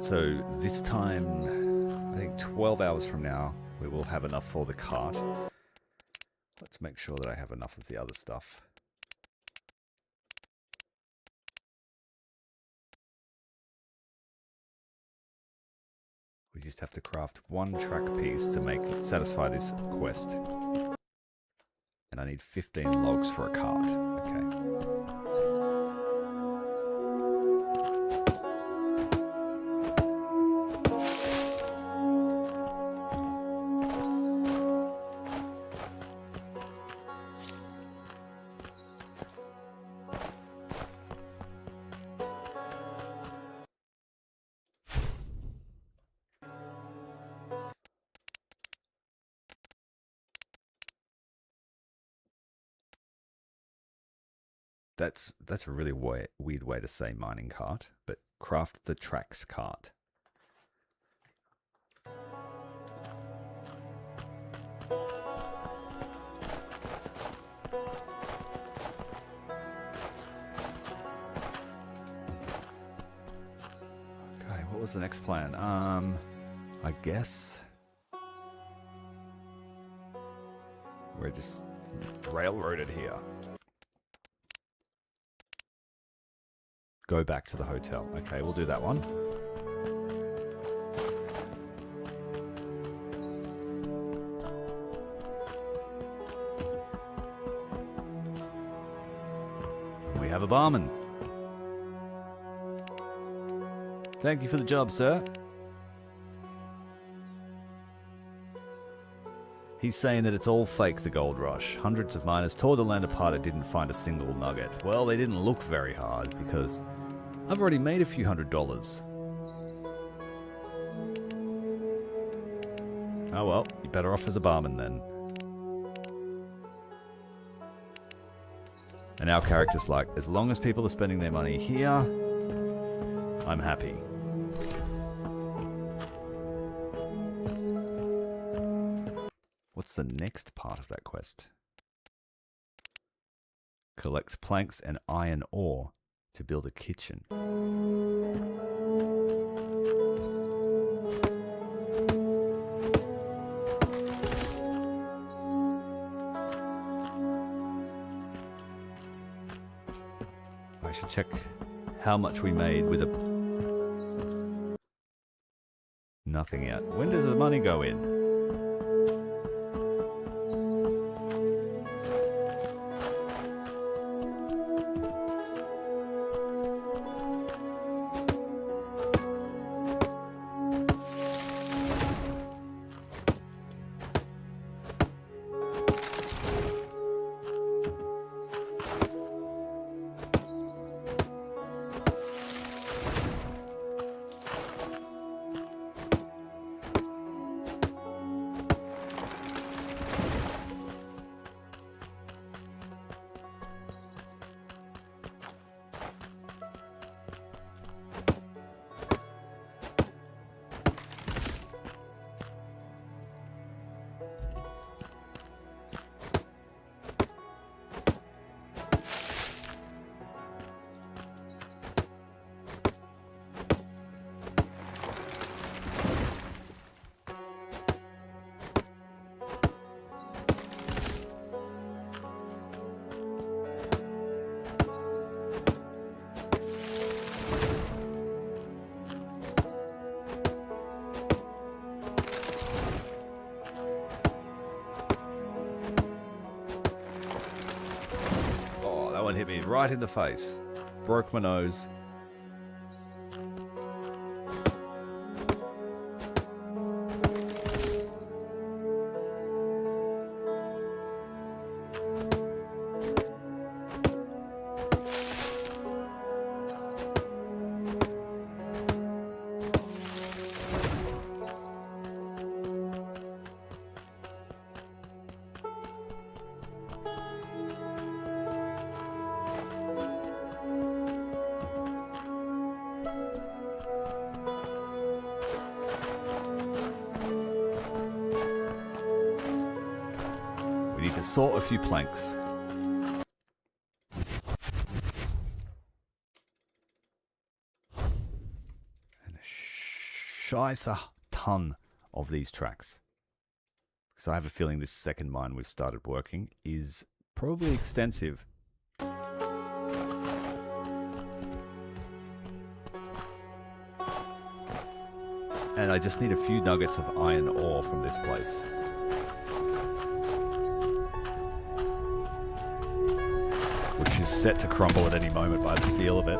A: So this time, I think 12 hours from now, we will have enough for the cart. Let's make sure that I have enough of the other stuff. We just have to craft 1 track piece to satisfy this quest. And I need 15 logs for a cart. Okay. That's a really weird way to say mining cart, but craft the tracks cart. Okay, what was the next plan? I guess we're just railroaded here. Go back to the hotel. Okay, we'll do that one. We have a barman. Thank you for the job, sir. He's saying that it's all fake, the gold rush. Hundreds of miners tore the land apart and didn't find a single nugget. Well, they didn't look very hard because I've already made a few $100s. Oh well, you're better off as a barman then. And our character's like, as long as people are spending their money here, I'm happy. What's the next part of that quest? Collect planks and iron ore to build a kitchen. I should check how much we made with a... Nothing yet. When does the money go in? right in the face. Broke my nose. We need to sort a few planks. And a scheisse ton of these tracks. Because I have a feeling this second mine we've started working is probably extensive. And I just need a few nuggets of iron ore from this place. Which is set to crumble at any moment by the feel of it.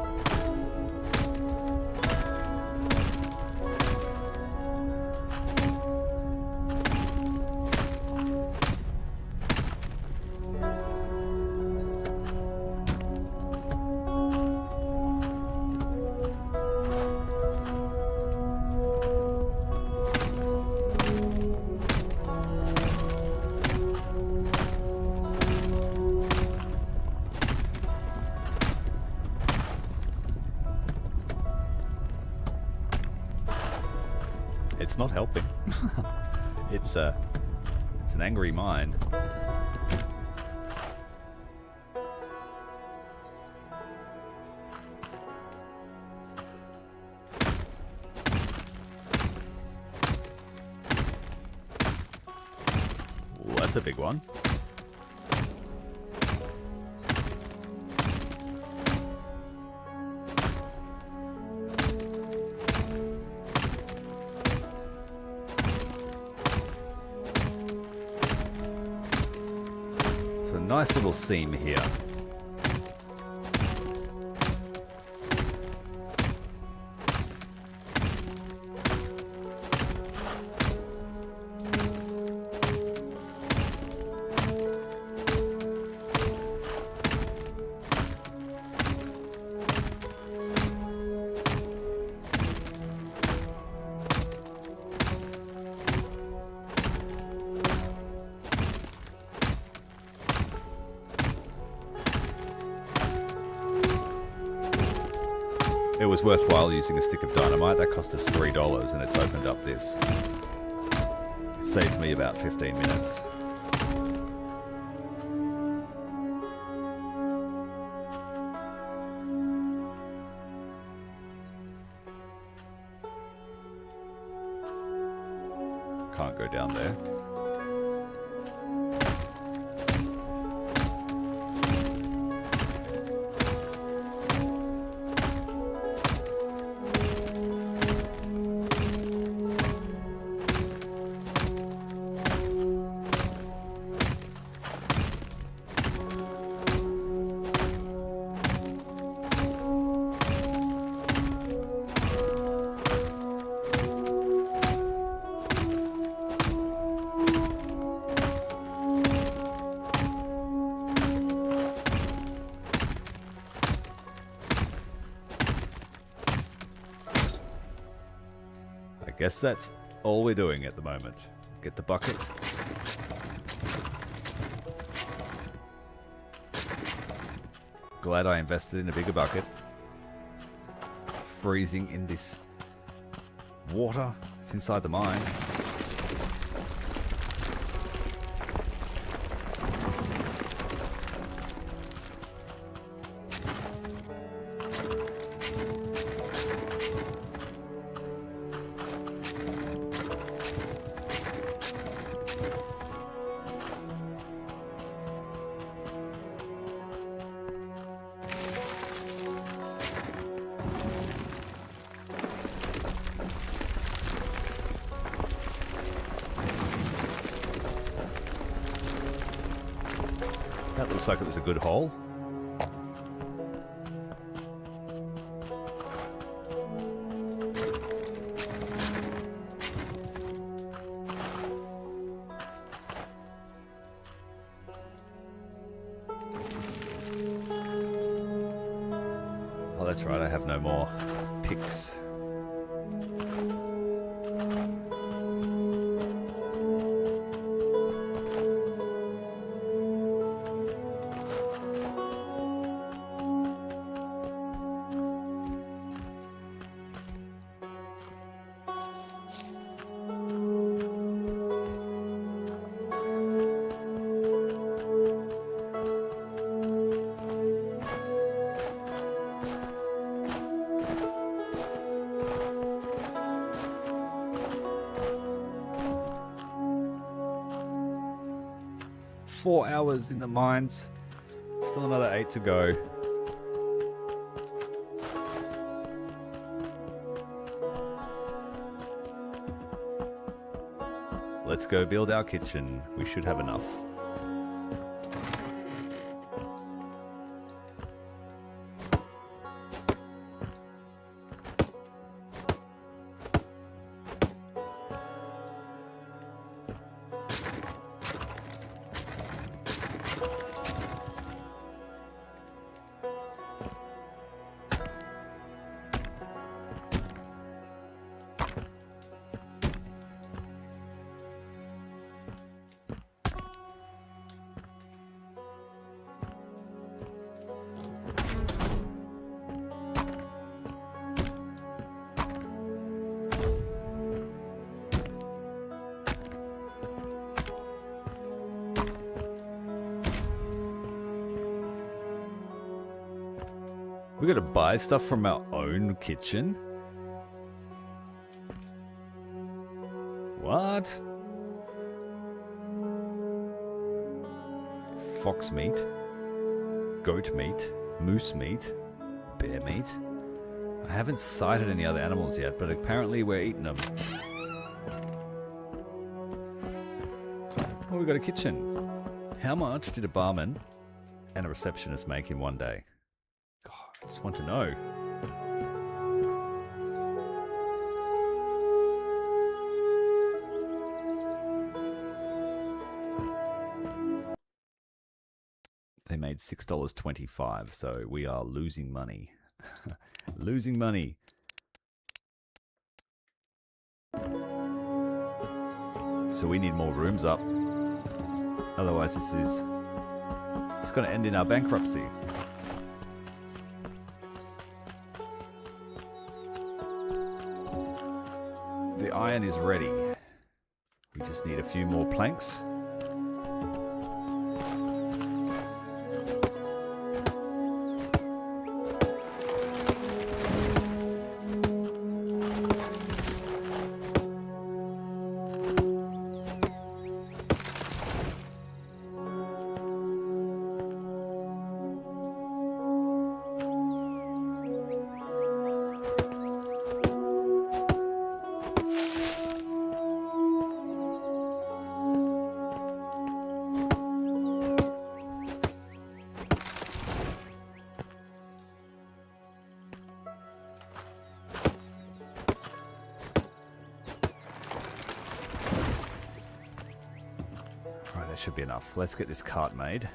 A: It's not helping. It's an angry mind. Ooh, that's a big one. Nice little seam here. It was worthwhile using a stick of dynamite. That cost us $3 and it's opened up this. It saved me about 15 minutes. Can't go down there. Guess that's all we're doing at the moment. Get the bucket. Glad I invested in a bigger bucket. Freezing in this water. It's inside the mine. That looks like it was a good hole. that's right, I have no more picks. Four hours in the mines. Still another 8 to go. Let's go build our kitchen. We should have enough. We gotta buy stuff from our own kitchen? What? Fox meat, goat meat, moose meat, bear meat. I haven't sighted any other animals yet, but apparently we're eating them. Oh, we got a kitchen. How much did a barman and a receptionist make in one day? God, I just want to know. They made $6.25, so we are losing money. Losing money. So we need more rooms up. Otherwise it's going to end in our bankruptcy. The iron is ready. We just need a few more planks. Should be enough. Let's get this cart made.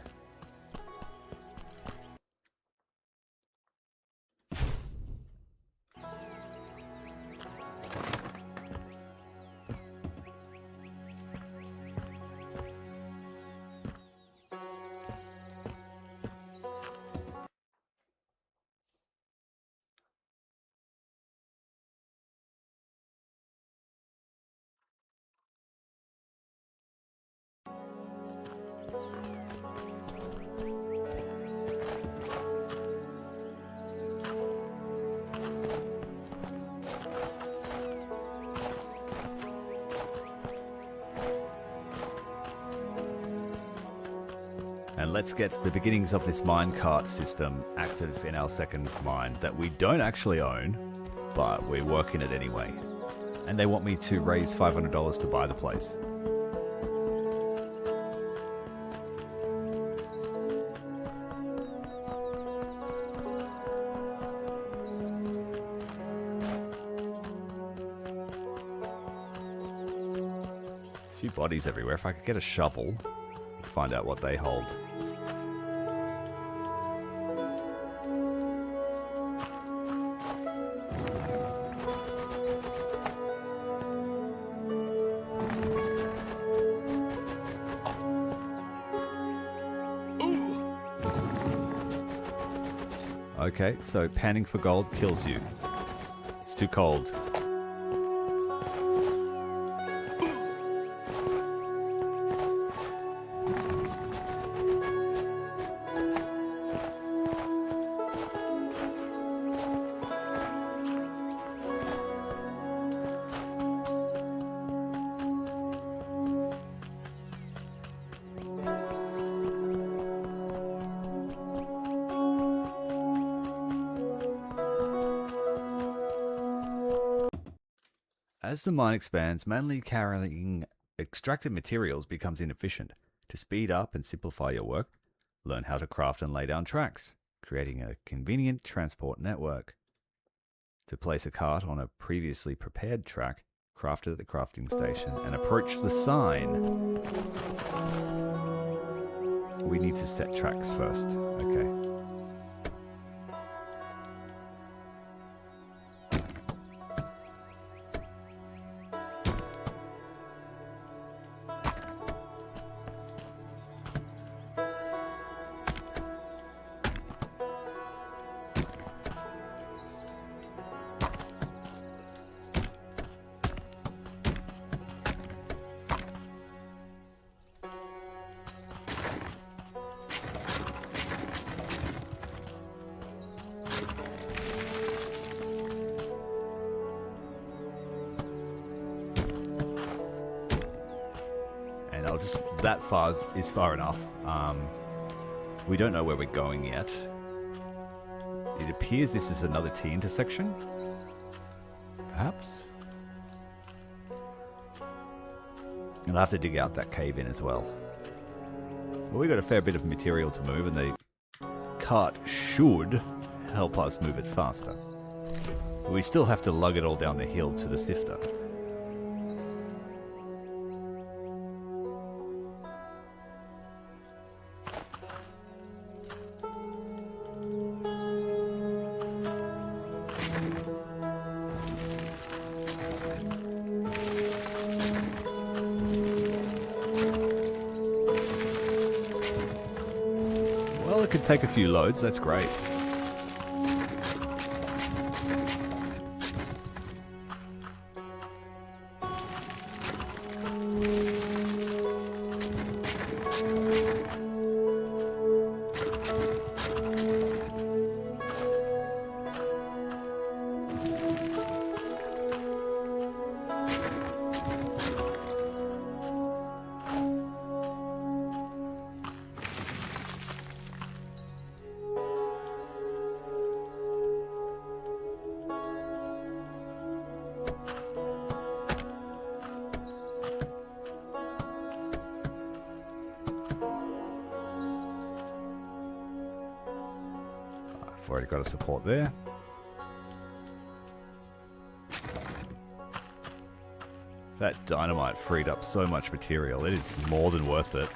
A: And let's get the beginnings of this minecart system active in our second mine that we don't actually own, but we're working it anyway. And they want me to raise $500 to buy the place. A few bodies everywhere. If I could get a shovel, find out what they hold. Okay, so panning for gold kills you. It's too cold. As the mine expands, mainly carrying extracted materials becomes inefficient. To speed up and simplify your work, learn how to craft and lay down tracks, creating a convenient transport network. To place a cart on a previously prepared track, craft it at the crafting station and approach the sign. We need to set tracks first. Okay. That far is far enough. We don't know where we're going yet. It appears this is another T intersection. Perhaps? I'll have to dig out that cave in as well. But we got a fair bit of material to move, and the cart should help us move it faster. We still have to lug it all down the hill to the sifter. Take a few loads, that's great. I've already got a support there. That dynamite freed up so much material. It is more than worth it.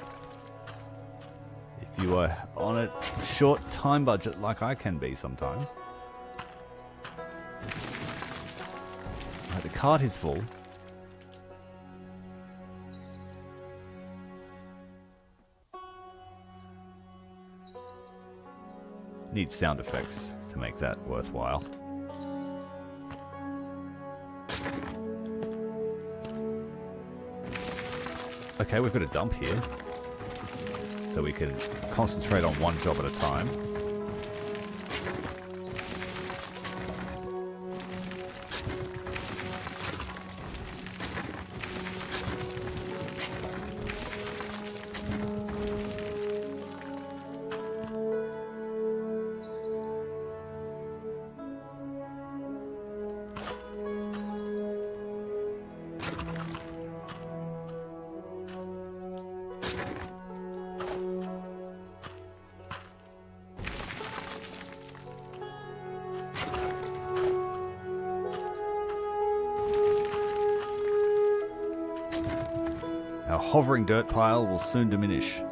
A: If you are on a short time budget like I can be sometimes. Right, the cart is full. Need sound effects to make that worthwhile. Okay, we've got a dump here, so we can concentrate on one job at a time. Our hovering dirt pile will soon diminish.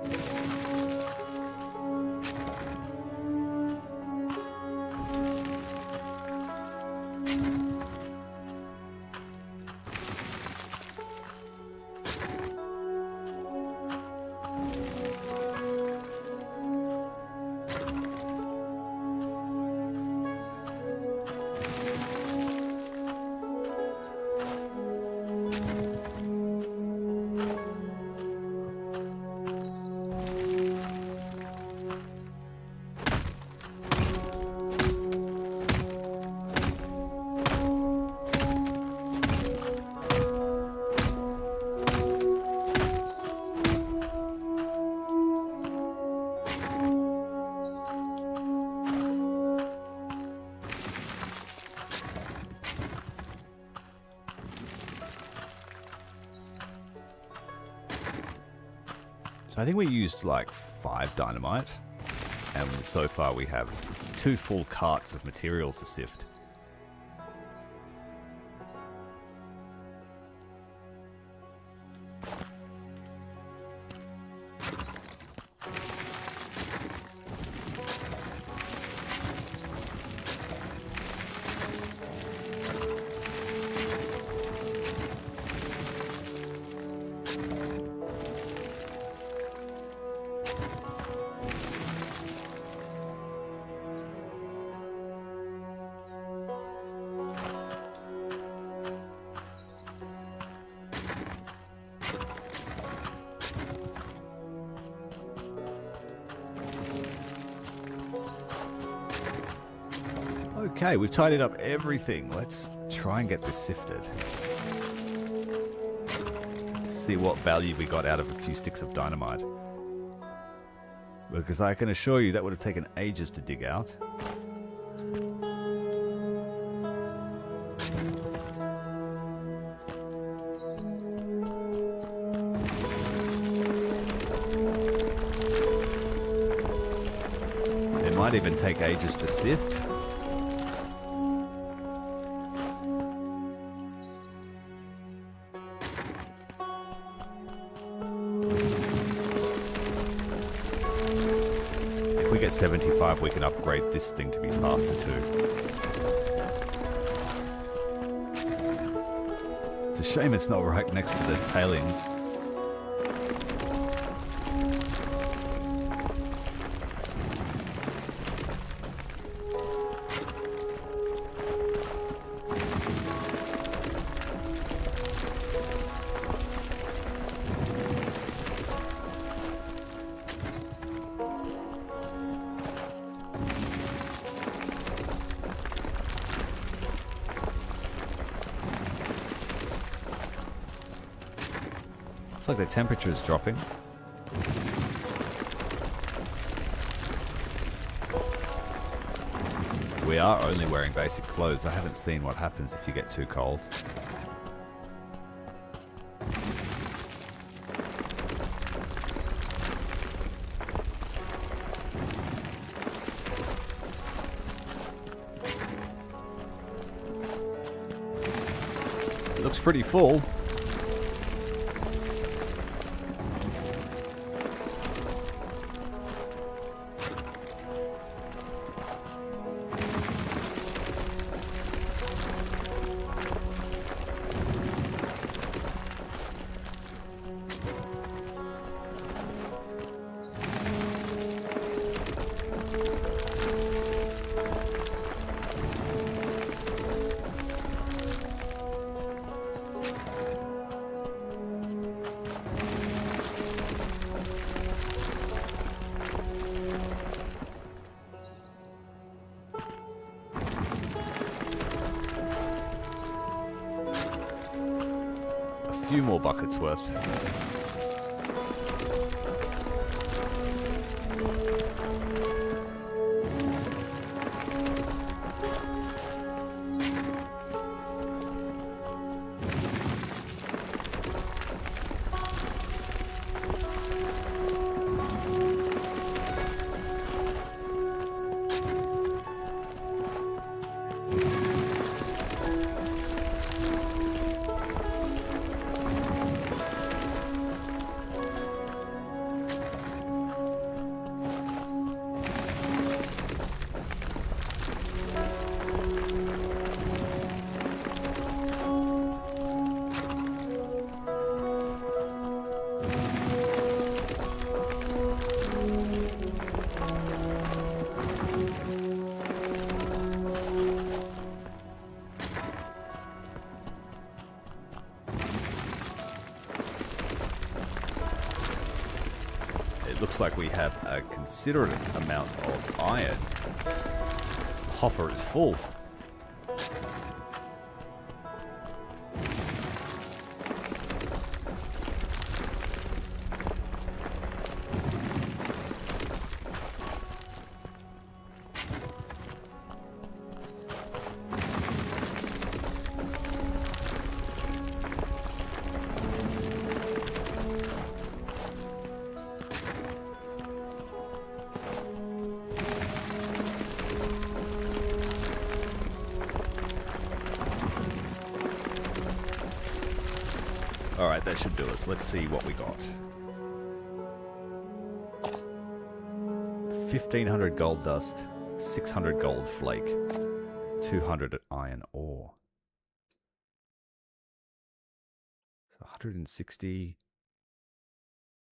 A: So I think we used like 5 dynamite, and so far we have 2 full carts of material to sift. Okay, we've tidied up everything. Let's try and get this sifted. To see what value we got out of a few sticks of dynamite. Because I can assure you that would have taken ages to dig out. It might even take ages to sift. If we get 75, we can upgrade this thing to be faster too. It's a shame it's not right next to the tailings. Looks like the temperature is dropping. We are only wearing basic clothes. I haven't seen what happens if you get too cold. It looks pretty full. Few more buckets worth. It looks like we have a considerable amount of iron. The hopper is full. Alright, that should do us. Let's see what we got. 1,500 gold dust, 600 gold flake, 200 iron ore. So 160,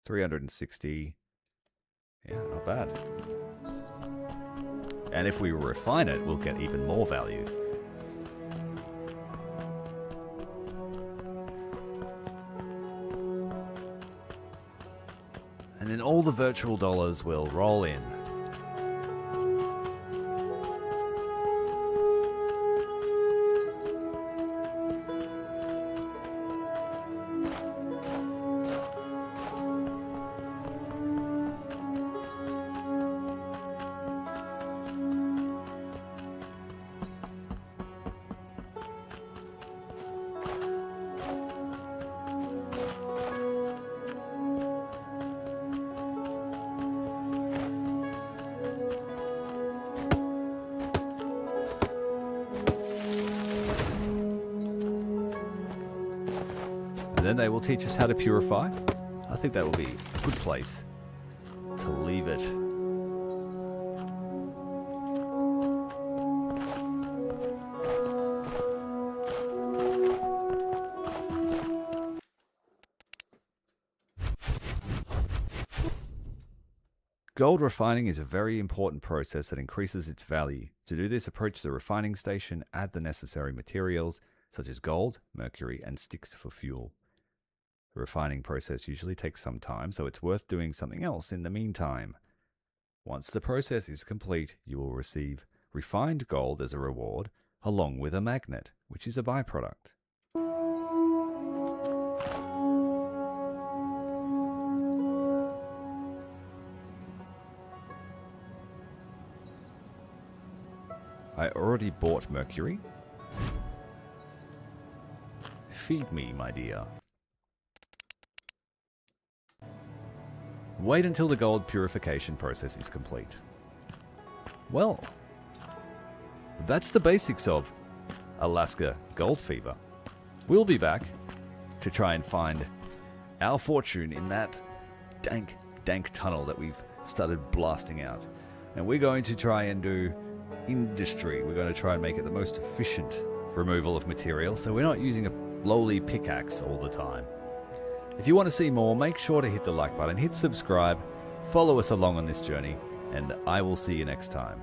A: 360. Yeah, not bad. And if we refine it, we'll get even more value. And then all the virtual dollars will roll in. And then they will teach us how to purify. I think that will be a good place to leave it. Gold refining is a very important process that increases its value. To do this, approach the refining station, add the necessary materials such as gold, mercury, and sticks for fuel. The refining process usually takes some time, so it's worth doing something else in the meantime. Once the process is complete, you will receive refined gold as a reward, along with a magnet, which is a byproduct. I already bought mercury. Feed me, my dear. Wait until the gold purification process is complete. Well, that's the basics of Alaska gold fever. We'll be back to try and find our fortune in that dank tunnel that we've started blasting out. And we're going to try and do industry. We're going to try and make it the most efficient removal of material, so we're not using a lowly pickaxe all the time. If you want to see more, make sure to hit the like button, hit subscribe, follow us along on this journey, and I will see you next time.